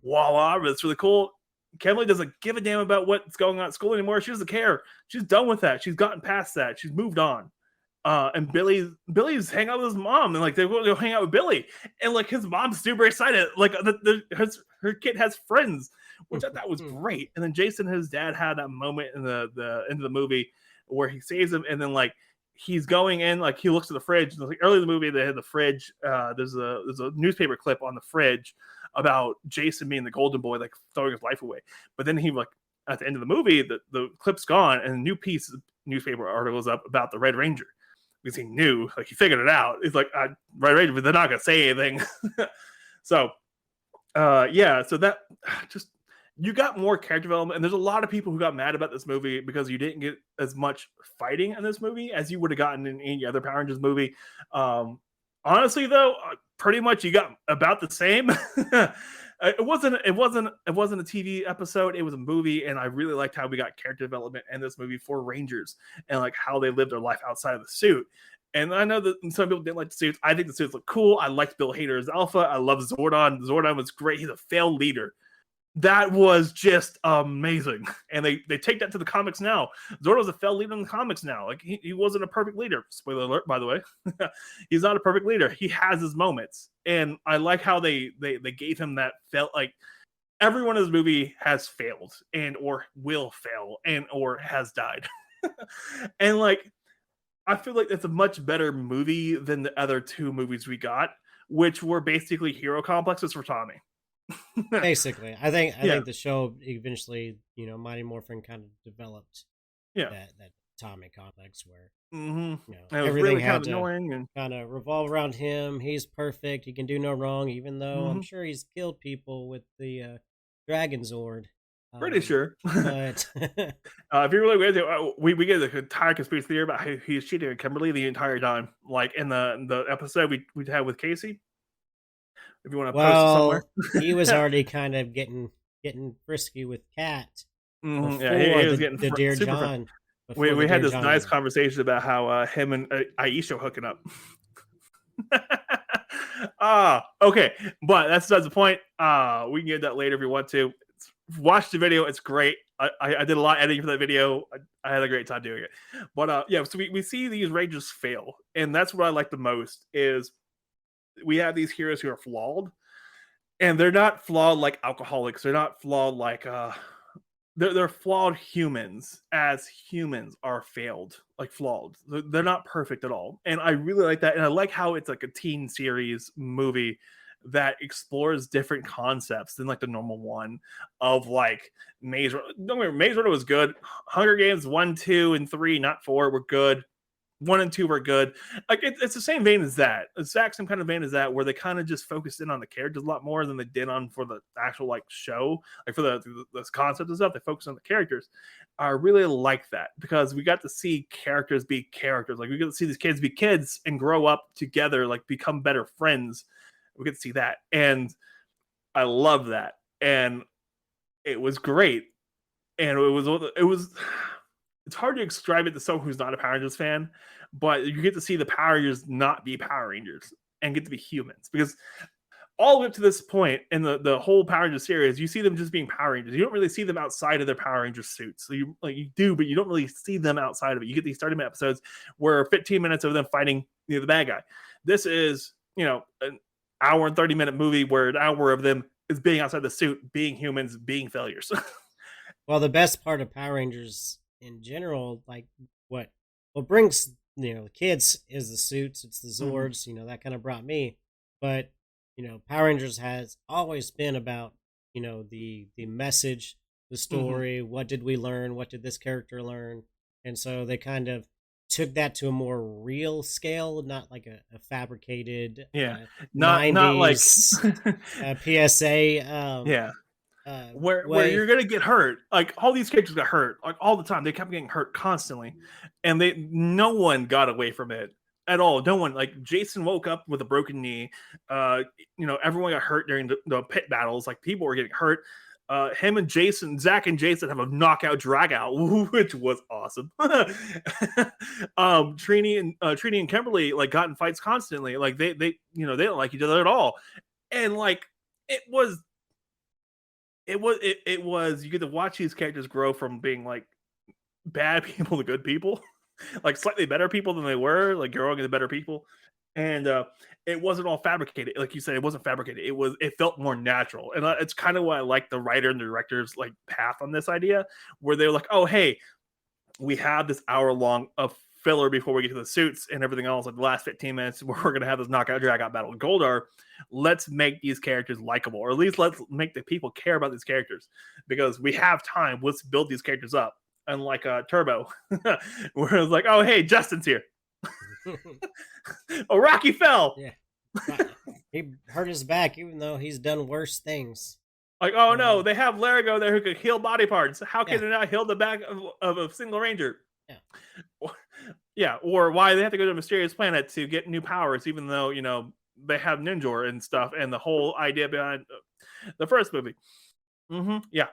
Voila, that's really cool. Kimberly doesn't give a damn about what's going on at school anymore. She doesn't care. She's done with that. She's gotten past that. She's moved on. And Billy's hanging out with his mom, and like they go hang out with Billy, and like his mom's super excited. Like her kid has friends, which I thought was great. And then Jason and his dad had that moment in the end of the movie where he saves him, and then like he's going in, like he looks at the fridge. Like early in the movie, they had the fridge. There's a newspaper clip on the fridge about Jason being the golden boy, like throwing his life away. But then he like at the end of the movie, the clip's gone, and a new piece of newspaper article is up about the Red Ranger. Because he knew, like he figured it out. He's like, Red Ranger, but they're not gonna say anything. So so that just you got more character development, and there's a lot of people who got mad about this movie because you didn't get as much fighting in this movie as you would have gotten in any other Power Rangers movie. Honestly, though, pretty much you got about the same. It wasn't a TV episode. It was a movie, and I really liked how we got character development in this movie for Rangers and like how they lived their life outside of the suit. And I know that some people didn't like the suits. I think the suits look cool. I liked Bill Hader's Alpha. I love Zordon. Zordon was great. He's a failed leader. That was just amazing. And they take that to the comics now. Zordon's a failed leader in the comics now. Like he wasn't a perfect leader. Spoiler alert, by the way. He's not a perfect leader. He has his moments. And I like how they gave him that felt like everyone in this movie has failed and or will fail and or has died. And like I feel like it's a much better movie than the other two movies we got, which were basically hero complexes for Tommy. Basically, I think the show eventually, Mighty Morphin kind of developed that Tommy complex where everything really had to annoying and kind of revolve around him. He's perfect. He can do no wrong, even though I'm sure he's killed people with the Dragon Zord. Pretty sure. But if you really weird, we get the entire conspiracy theory about how he's cheating on Kimberly the entire time, like in the episode we had with Casey. If you want to post it somewhere. He was already kind of getting frisky with Kat. Yeah, he was getting the Dear John. We had this nice conversation about how him and Aisha hooking up. Okay, but that's the point. We can get that later if you want to. Watch the video; it's great. I did a lot of editing for that video. I had a great time doing it. But so we see these Rangers fail, and that's what I like the most is we have these heroes who are flawed, and they're not flawed like alcoholics. They're not flawed like they're flawed humans, as humans are failed, like flawed. They're not perfect at all, and I really like that. And I like how it's like a teen series movie that explores different concepts than like the normal one of like Maze Runner. Don't get me wrong, Maze Runner was good. Hunger Games 1, 2, and 3, not 4, were good. 1 and 2 were good. Like it's the same vein as that. The exact same kind of vein as that, where they kind of just focused in on the characters a lot more than they did on for the actual like show, like for the concept and stuff. They focused on the characters. I really like that because we got to see characters be characters. Like we get to see these kids be kids and grow up together, like become better friends. We get to see that, and I love that, and it was great, and it was. It's hard to describe it to someone who's not a Power Rangers fan, but you get to see the Power Rangers not be Power Rangers and get to be humans, because all the way up to this point in the whole Power Rangers series, you see them just being Power Rangers. You don't really see them outside of their Power Ranger suits. So you do, but you don't really see them outside of it. You get these 30-minute episodes where 15 minutes of them fighting the bad guy. This is an hour and 30-minute movie where an hour of them is being outside the suit, being humans, being failures. Well, the best part of Power Rangers in general, like what brings the kids is the suits, it's the Zords, that kind of brought me. But Power Rangers has always been about the message, the story. What did we learn? What did this character learn? And so they kind of took that to a more real scale, not like a fabricated not 90s like PSA where you're gonna get hurt. Like all these characters got hurt like all the time. They kept getting hurt constantly, and no one got away from it at all. No one. Like Jason woke up with a broken knee. Everyone got hurt during the pit battles. Like people were getting hurt. Him and Zach and Jason have a knockout drag out, which was awesome. Trini and Kimberly like got in fights constantly. Like they don't like each other at all, and like it was you get to watch these characters grow from being like bad people to good people, like slightly better people than they were, like growing into better people. And it wasn't all fabricated. Like you said, it wasn't fabricated. It felt more natural. And it's kind of why I like the writer and the director's like path on this idea, where they're like, oh, hey, we have this hour long of filler before we get to the suits and everything else, like the last 15 minutes where we're going to have this knockout drag out battle with Goldar. Let's make these characters likable, or at least let's make the people care about these characters, because we have time. Let's build these characters up. Unlike Turbo, where it's like, oh, hey, Justin's here. Oh, Rocky fell. Yeah. He hurt his back, even though he's done worse things. Like, oh no, they have Larigo there who could heal body parts. How can they not heal the back of a single Ranger? Yeah. Or why they have to go to a mysterious planet to get new powers, even though, they have Ninjor and stuff, and the whole idea behind the first movie. Yeah.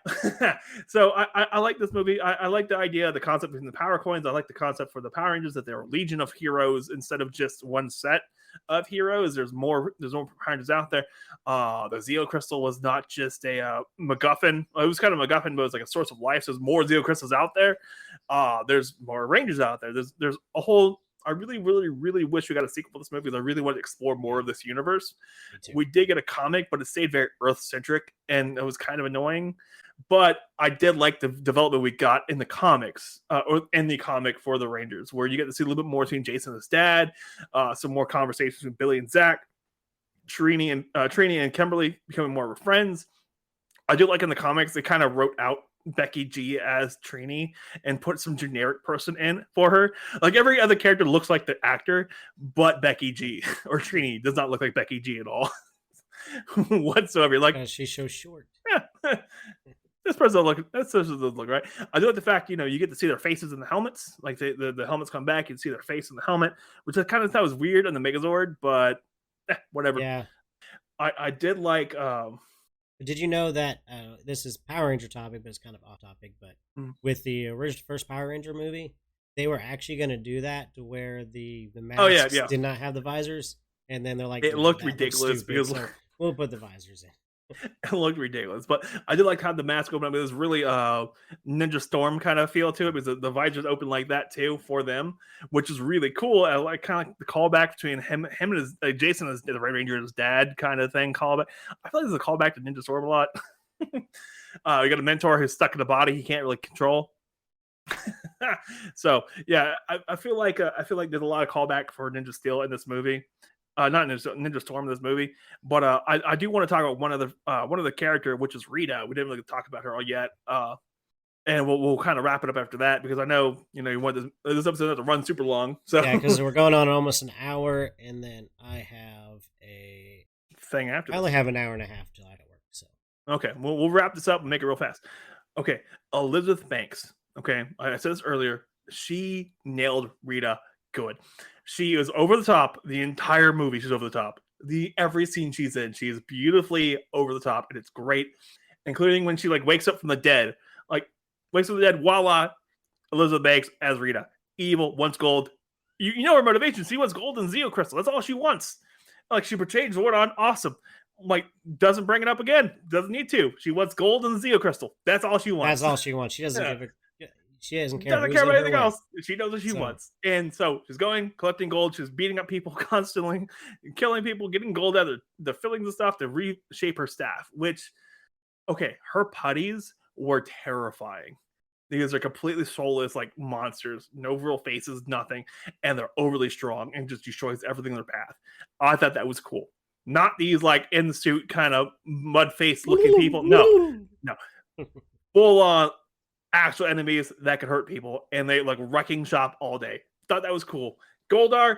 So I like this movie. I like the idea, the concept in the power coins. I like the concept for the Power Rangers, that they're a legion of heroes instead of just one set of heroes. There's more Power Rangers out there. The Zeo Crystal was not just a MacGuffin. It was kind of MacGuffin, but it was like a source of life. So there's more Zeo Crystals out there. There's more Rangers out there. There's a whole. I really, really, really wish we got a sequel to this movie, because I really want to explore more of this universe. We did get a comic, but it stayed very Earth-centric, and it was kind of annoying. But I did like the development we got in the comics, or in the comic for the Rangers, where you get to see a little bit more between Jason and his dad, some more conversations with Billy and Zach, Trini and Kimberly becoming more friends. I do like in the comics, they kind of wrote out Becky G as Trini and put some generic person in for her. Like every other character looks like the actor, but Becky G or Trini does not look like Becky G at all whatsoever. Like she's so short. Yeah. This person doesn't look right. I do like the fact, you get to see their faces in the helmets. Like the helmets come back, you can see their face in the helmet, which I kind of thought was weird on the Megazord, but whatever. Yeah. I did like did you know that this is Power Ranger topic, but it's kind of off topic, but with the original first Power Ranger movie, they were actually going to do that to where the masks did not have the visors, and then they're like, it looked ridiculous because so we'll put the visors in. It looked ridiculous, but I did like how the mask opened up. It was really Ninja Storm kind of feel to it because the visors open like that too for them, which is really cool. I like kind of like the callback between him and his Jason as the Red Ranger's dad kind of thing. Callback. I feel like there's a callback to Ninja Storm a lot. You got a mentor who's stuck in the body he can't really control. So yeah, I feel like there's a lot of callback for Ninja Steel in this movie. Not Ninja Storm in this movie, but I do want to talk about one of the character, which is Rita. We didn't really talk about her all yet, and we'll kind of wrap it up after that because I know you want this episode to run super long. So yeah, because we're going on almost an hour, and then I have a thing after. I only have an hour and a half till I got to work. So okay, we'll wrap this up and make it real fast. Okay, Elizabeth Banks. Okay, I said this earlier. She nailed Rita good. She is over the top the entire movie. She's over the top. Every scene she's in, she is beautifully over the top, and it's great. Including when she like wakes up from the dead, voila, Elizabeth Banks as Rita, evil, wants gold. You know her motivation. She wants gold and Zeo crystal. That's all she wants. Like she portrays Zordon, awesome. Like doesn't bring it up again. Doesn't need to. She wants gold and Zeo crystal. That's all she wants. That's all she wants. She doesn't give a. She doesn't care about anything else. She knows what she wants. And so she's going, collecting gold. She's beating up people constantly, killing people, getting gold out of the fillings and stuff to reshape her staff, which, okay, her putties were terrifying. Because they're completely soulless, like monsters, no real faces, nothing. And they're overly strong and just destroys everything in their path. I thought that was cool. Not these like in the suit kind of mud face looking people. No. Full on actual enemies that could hurt people, and they like wrecking shop all day. Thought that was cool. Goldar,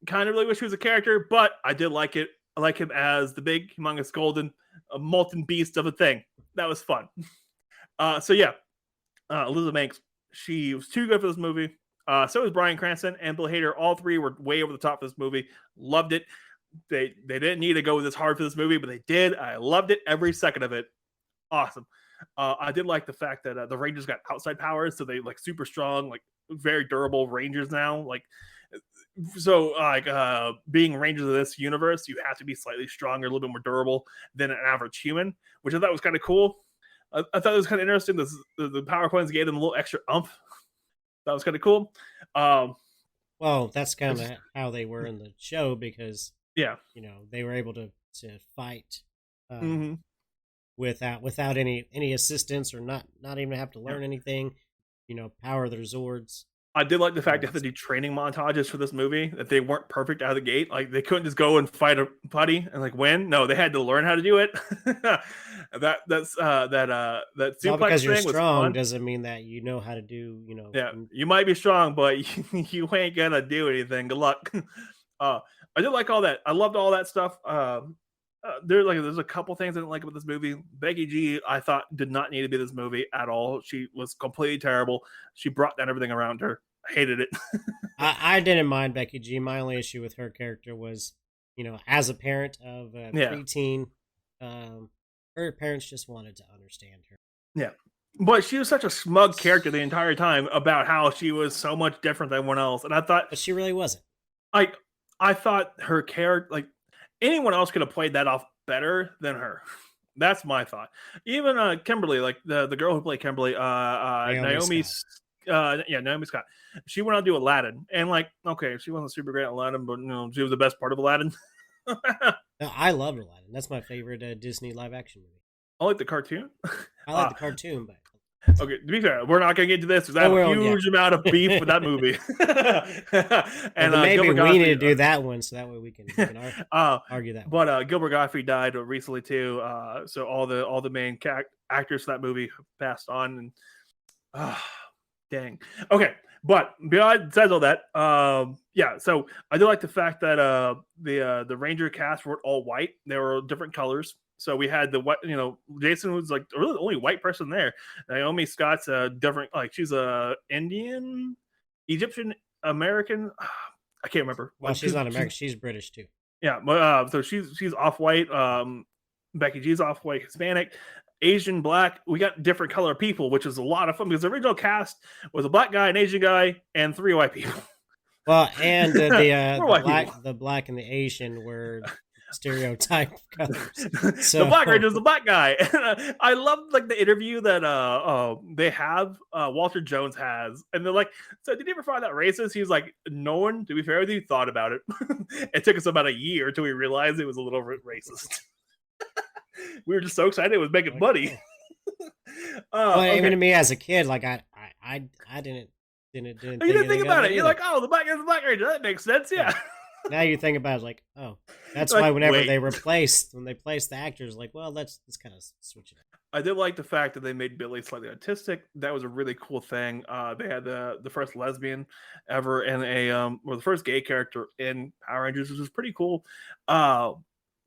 kind of really wish he was a character, but I did like it. I like him as the big, humongous, golden, molten beast of a thing. That was fun. So yeah, Elizabeth Banks, she was too good for this movie. So was Bryan Cranston and Bill Hader. All three were way over the top for this movie. Loved it. They didn't need to go this hard for this movie, but they did. I loved it every second of it. Awesome. I did like the fact that the Rangers got outside powers, so they like super strong, like very durable Rangers now. Like, so being Rangers of this universe, you have to be slightly stronger, a little bit more durable than an average human, which I thought was kind of cool. I thought it was kind of interesting. The power coins gave them a little extra umph. That was kind of cool. Well, that's kind of how they were in the show because yeah, they were able to fight. Without any assistance or not even have to learn anything, power their Zords. I did like the fact that they do training montages for this movie, that they weren't perfect out of the gate. Like they couldn't just go and fight a putty and like win. No, they had to learn how to do it. that suplex because you're thing strong was fun. doesn't mean that you know how to do, Yeah, you might be strong, but you ain't gonna do anything. Good luck. I did like all that. I loved all that stuff. There's a couple things I didn't like about this movie. Becky G, I thought did not need to be in this movie at all. She was completely terrible. She brought down everything around her. I hated it. I didn't mind Becky G. My only issue with her character was, as a parent of a preteen, her parents just wanted to understand her. Yeah. But she was such a smug character the entire time about how she was so much different than everyone else. And I thought... But she really wasn't. I thought her character... anyone else could have played that off better than her. That's my thought. Even Kimberly, like the girl who played Kimberly, Naomi Scott. She went on to do Aladdin, and okay, she wasn't super great at Aladdin, but she was the best part of Aladdin. No, I loved Aladdin. That's my favorite Disney live action movie. I like the cartoon. I like the cartoon, but okay, to be fair, we're not going to get into this because I have a huge amount of beef with that movie. And maybe we need to do that one so that way we can argue that. But Gilbert Gottfried died recently too, so all the main actors for that movie passed on. And dang. Okay, but beyond says all that, so I do like the fact that the Ranger cast were all white. They were different colors. So we had the white, Jason was like really the only white person there. Naomi Scott's different, she's a Indian, Egyptian, American. I can't remember. Well, she's not American. She's British too. Yeah, but so she's off white. Becky G's off white, Hispanic, Asian, black. We got different color people, which is a lot of fun because the original cast was a black guy, an Asian guy, and 3 white people. Well, and the black and the Asian were stereotype colors. The Black Ranger is the black guy. I love like the interview that they have Walter Jones has, and they're like, "So did you ever find that racist?" He's like, "No one, to be fair with you, thought about it. It took us about a year until we realized it was a little racist." We were just so excited it was making money. Well, Okay. even to me as a kid, like I didn't You didn't think about it. You're like, "Oh, the Black Ranger's the Black Ranger. That makes sense." Yeah. now you think about it, like, oh, that's Like, why whenever wait. when they placed the actors, like, well, let's kind of switch it up. I did like the fact that they made Billy slightly autistic. That was a really cool thing. They had the first lesbian ever and the first gay character in Power Rangers, which was pretty cool. To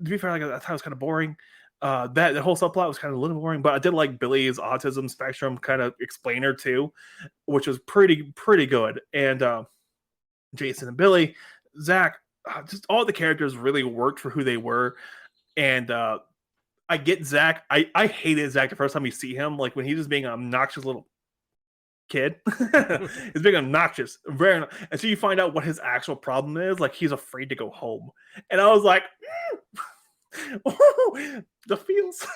be fair, like I thought it was kind of boring. That the whole subplot was kind of a little boring, but I did like Billy's autism spectrum kind of explainer too, which was pretty good. And Jason and Billy, Zach, just all the characters really worked for who they were, and I get Zach. I hated Zach the first time you see him, like when he's just being an obnoxious little kid. He's being obnoxious, and so you find out what his actual problem is. Like he's afraid to go home, and I was like, the feels.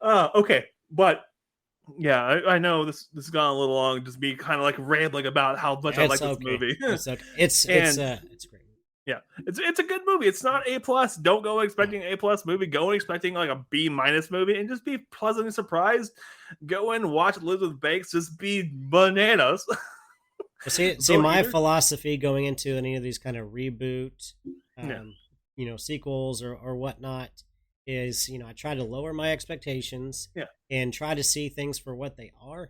Okay, but yeah, I know this has gone a little long. Just be kind of like rambling about how much I like this movie. It's okay. It's great. Yeah, it's a good movie. It's not A+. Don't go expecting an A+ movie. Go in expecting like a B- movie, and just be pleasantly surprised. Go in, watch Elizabeth Banks, just be bananas. See, my philosophy going into any of these kind of reboot, sequels or whatnot is, I try to lower my expectations, and try to see things for what they are,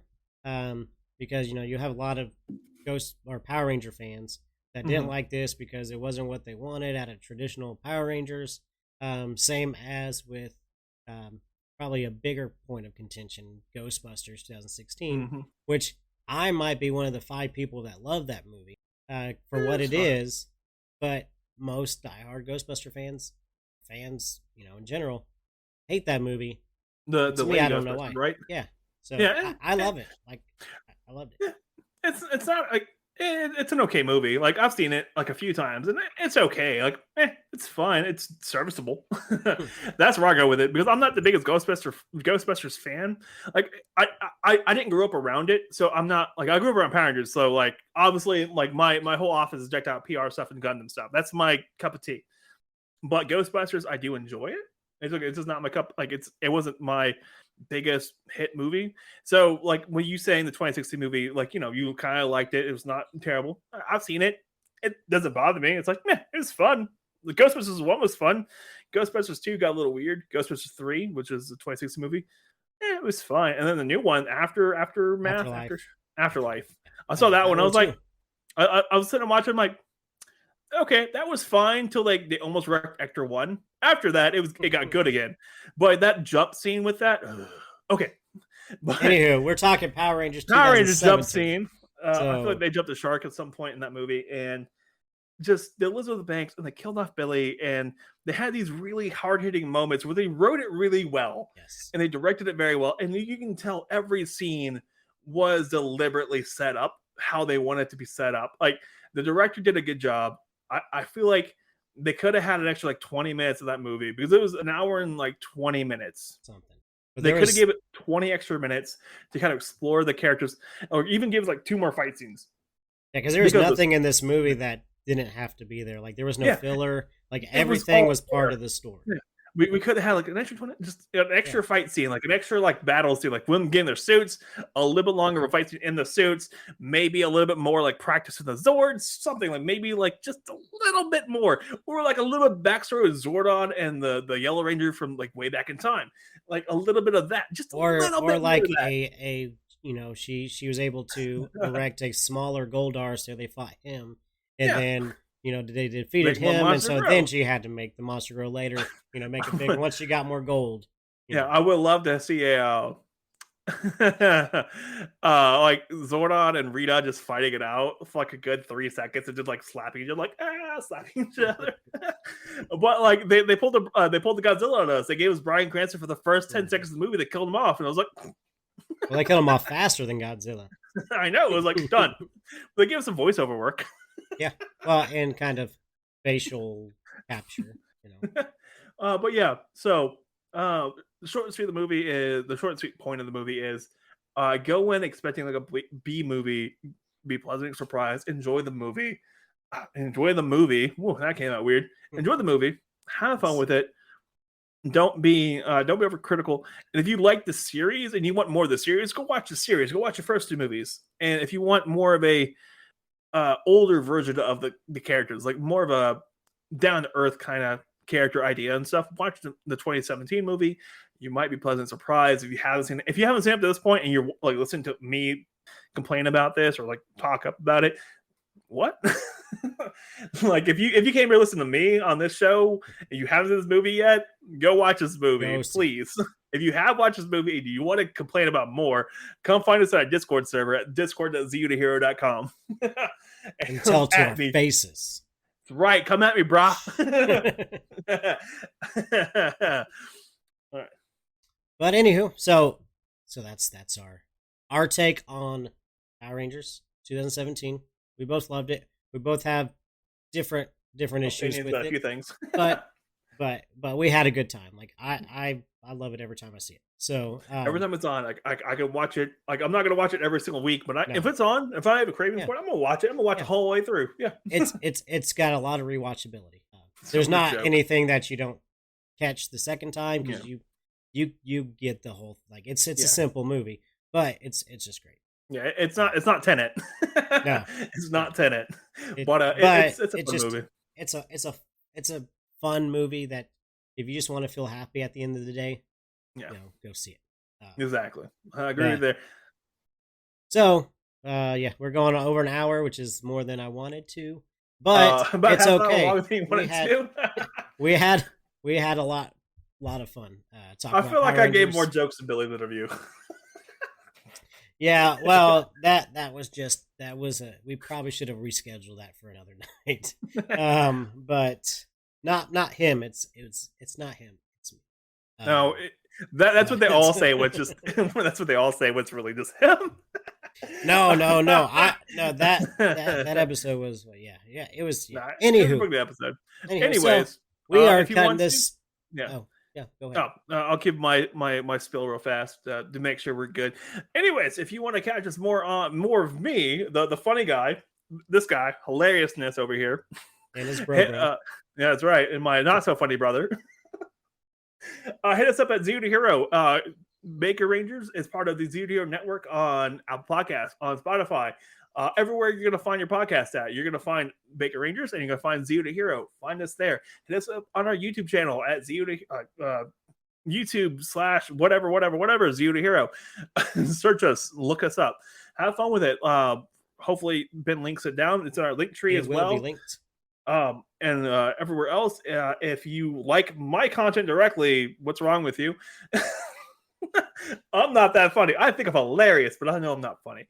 because you have a lot of Ghost or Power Ranger fans that didn't like this because it wasn't what they wanted out of traditional Power Rangers. Same as with probably a bigger point of contention, Ghostbusters 2016, which I might be one of the 5 people that love that movie for what it is, but most diehard Ghostbuster fans, in general, hate that movie. The me, I don't know why. Right? Yeah. So yeah, I love it. Like I loved it. It's not like it's an okay movie. Like I've seen it like a few times, and it's okay. Like it's fine. It's serviceable. That's where I go with it because I'm not the biggest Ghostbusters fan. Like I didn't grow up around it, so I'm not like I grew up around Power Rangers. So like obviously like my whole office is decked out PR stuff and Gundam stuff. That's my cup of tea. But Ghostbusters, I do enjoy it. It's just not my cup. Like it wasn't my biggest hit movie. So like when you saying the 2016 movie, like you kind of liked it. It was not terrible. I've seen it. It doesn't bother me. It's like it was fun. The Ghostbusters 1 was fun. Ghostbusters 2 got a little weird. Ghostbusters 3, which is the 2016 movie, it was fine. And then the new one, Afterlife. I saw that one. I was like, I was sitting and watching. I'm like, okay, that was fine till like they almost wrecked Ector 1. After that, it got good again. But that jump scene with that, okay. But anywho, we're talking Power Rangers. Power Rangers jump scene. I So- feel like they jumped a shark at some point in that movie, and just the Elizabeth Banks, and they killed off Billy, and they had these really hard-hitting moments where they wrote it really well, Yes. and they directed it very well, and you can tell every scene was deliberately set up how they wanted it to be set up. Like the director did a good job. I feel like they could have had an extra like 20 minutes of that movie because it was an hour and like 20 minutes. Something. But They could have given it 20 extra minutes to kind of explore the characters, or even give us like 2 more fight scenes. Yeah, because there was nothing in this movie that didn't have to be there. Like there was no filler. Like everything was part of the story. Yeah. We could have had like an extra 20, just an extra fight scene, like an extra like battle scene, like women getting their suits, a little bit longer of a fight scene in the suits, maybe a little bit more like practice with the Zords, something like maybe like just a little bit more, or like a little bit backstory with Zordon and the Yellow Ranger from like way back in time, like a little bit of that, just Or a little bit like more of that. a she was able to erect a smaller Goldar, so they fought him, and then they defeated Make one him, and monster so grow. then she had to make the monster grow later. Make it bigger once she got more gold. Yeah, I would love to see a like Zordon and Rita just fighting it out for like a good 3 seconds and just like slapping each other, like slapping each other. But like they pulled the Godzilla on us. They gave us Bryan Cranston for the first 10 seconds of the movie. They killed him off, and I was like, Well, they killed him off faster than Godzilla. I know, it was like done. They gave us some voiceover work. Yeah, well, and kind of facial capture. But yeah, so the short and sweet of the movie is the short and sweet point of the movie is go in expecting like a B movie, be pleasantly surprised, enjoy the movie. Whoa, that came out weird. Enjoy the movie, have fun with it. Don't be overcritical. And if you like the series and you want more of the series, go watch the series. Go watch the first 2 movies. And if you want more of a older version of the characters, like more of a down to earth kind of character idea and stuff, watch the 2017 movie. You might be pleasantly surprised if you haven't seen it. If you haven't seen it up to this point and you're like listening to me complain about this or like talk up about it, what? Like if you came here listening to me on this show and you haven't seen this movie yet, go watch this movie, please. If you have watched this movie and you want to complain about more, come find us at our Discord server at discord.zeotohero.com. and tell to our faces. Right, come at me, brah. All right. But anywho, so that's our take on Power Rangers 2017. We both loved it. We both have different issues with a few things. but we had a good time. Like I love it every time I see it. So every time it's on, like I can watch it. Like I'm not gonna watch it every single week, but if it's on, if I have a craving for it, I'm gonna watch it. I'm gonna watch it the whole way through. Yeah, it's got a lot of rewatchability. There's not anything that you don't catch the second time because you get the whole like it's a simple movie, but it's just great. Yeah, it's not Tenet. No, it's not Tenet. But it's a fun movie. It's a fun movie that if you just want to feel happy at the end of the day, go see it. Exactly, I agree with there. So, we're going over an hour, which is more than I wanted to, but it's okay. We had a lot of fun. I feel like I gave more jokes to Billy than of you. Yeah, well, that was we probably should have rescheduled that for another night. But not him. It's not him. It's me. No, that's what they all say. Which is that's what they all say. What's really just him? No. That episode was it was. Yeah. Anywho, the episode. Anyways, so we are cutting this. Yeah. Yeah, go ahead. I'll keep my spill real fast to make sure we're good. Anyways, if you want to catch us more of me, the funny guy, this guy, hilariousness over here, and his brother. Yeah, that's right, and my not so funny brother. Hit us up at ZeoToHero. BakerRangers is part of the ZeoToHero network on Apple Podcasts, on Spotify. Everywhere you're going to find your podcast at, you're going to find BakerRangers and you're going to find ZeoToHero. Find us there. Hit us up on our YouTube channel at YouTube / whatever, ZeoToHero. Search us, look us up. Have fun with it. Hopefully Ben links it down. It's in our link tree as well. It will be linked. And everywhere else, if you like my content directly, what's wrong with you? I'm not that funny. I think I'm hilarious, but I know I'm not funny.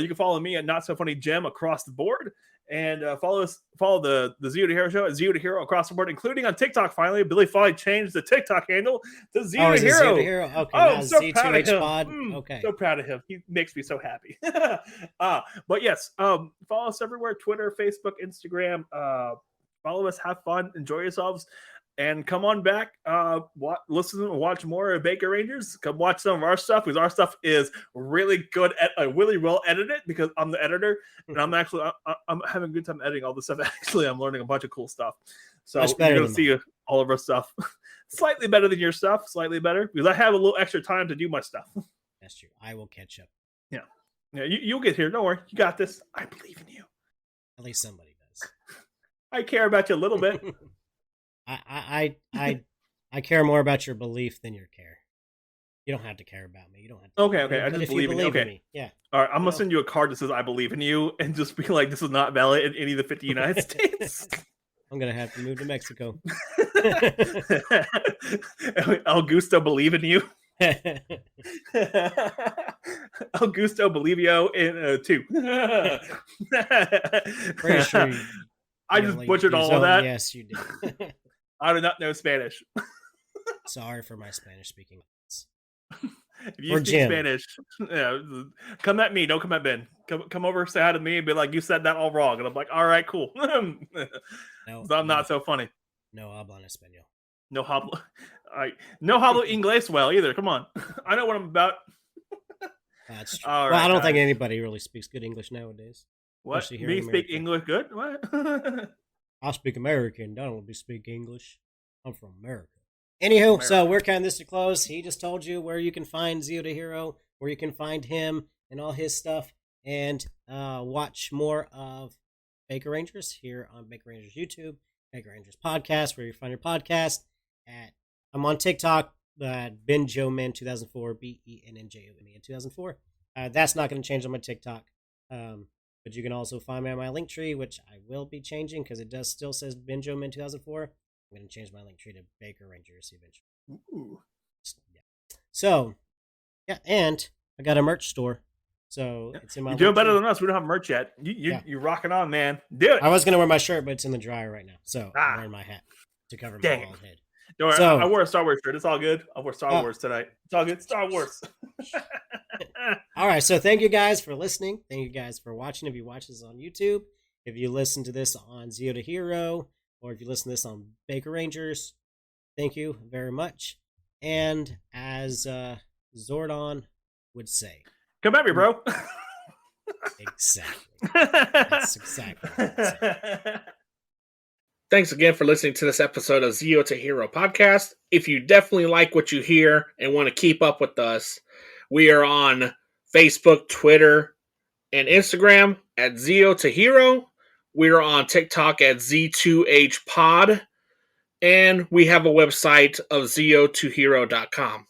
You can follow me at Not So Funny Gem across the board, and follow the ZeoToHero show at ZeoToHero across the board, including on TikTok. Finally, Billy finally changed the TikTok handle to ZeoToHero. Okay, I'm so proud of him. Okay, so proud of him. He makes me so happy. But yes, follow us everywhere: Twitter, Facebook, Instagram. Follow us, have fun, enjoy yourselves. And come on back, listen and watch more of BakerRangers. Come watch some of our stuff because our stuff is really good, really well edited because I'm the editor and I'm actually I'm having a good time editing all this stuff. Actually, I'm learning a bunch of cool stuff. So you're going to see all of our stuff slightly better than your stuff, slightly better because I have a little extra time to do my stuff. That's true. I will catch up. Yeah, you'll get here. Don't worry, you got this. I believe in you. At least somebody does. I care about you a little bit. I care more about your belief than your care. You don't have to care about me. You don't have to. Okay. I just believe in you. Okay. Yeah. All right. I'm gonna send you a card that says "I believe in you" and just be like, "This is not valid in any of the 50 United States." I'm gonna have to move to Mexico. Augusto believe in you. Augusto Bolivio in 2. Pretty sure. I just butchered all of that. Yes, you did. I do not know Spanish. Sorry for my Spanish speaking. If you speak Spanish, come at me. Don't come at Ben. Come over, say hi to me, and be like, "You said that all wrong." And I'm like, "All right, cool." No, so I'm not so funny. No hablan español. No hablo, no hablo inglés well either. Come on, I know what I'm about. That's true. All Well, right, I don't think guys. anybody really speaks good English nowadays. What? especially here Me in speak America. English good? What? I speak American. I don't speak English. I'm from America. Anywho, so America. we're cutting this to close. He just told you where you can find ZeoToHero, where you can find him and all his stuff, and watch more of Baker Rangers here on Baker Rangers YouTube, Baker Rangers podcast, where you find your podcast. I'm on TikTok, BenJoeman2004, BENNJOME 2004. That's not going to change on my TikTok. But you can also find me on my link tree, which I will be changing because it does still says Benjamin 2004. I'm going to change my link tree to Baker Rangers eventually. Ooh. Yeah. So, yeah, and I got a merch store. So it's in my. You're doing link better tree. than us. We don't have merch yet. You're rocking on, man. Do it. I was going to wear my shirt, but it's in the dryer right now. So I'm wearing my hat to cover my Dang it. bald head. Don't worry, So- I wore a Star Wars shirt. It's all good. I wore Star Wars tonight. It's all good. Star Wars. All right, so thank you guys for listening. Thank you guys for watching. If you watch this on YouTube, if you listen to this on ZeoToHero, or if you listen to this on Baker Rangers, thank you very much. And as Zordon would say, Come at me, bro. exactly. That's exactly what I would say. Thanks again for listening to this episode of ZeoToHero podcast. If you definitely like what you hear and want to keep up with us, we are on Facebook, Twitter, and Instagram at ZeoToHero. We are on TikTok at Z2HPod. And we have a website of zeotohero.com.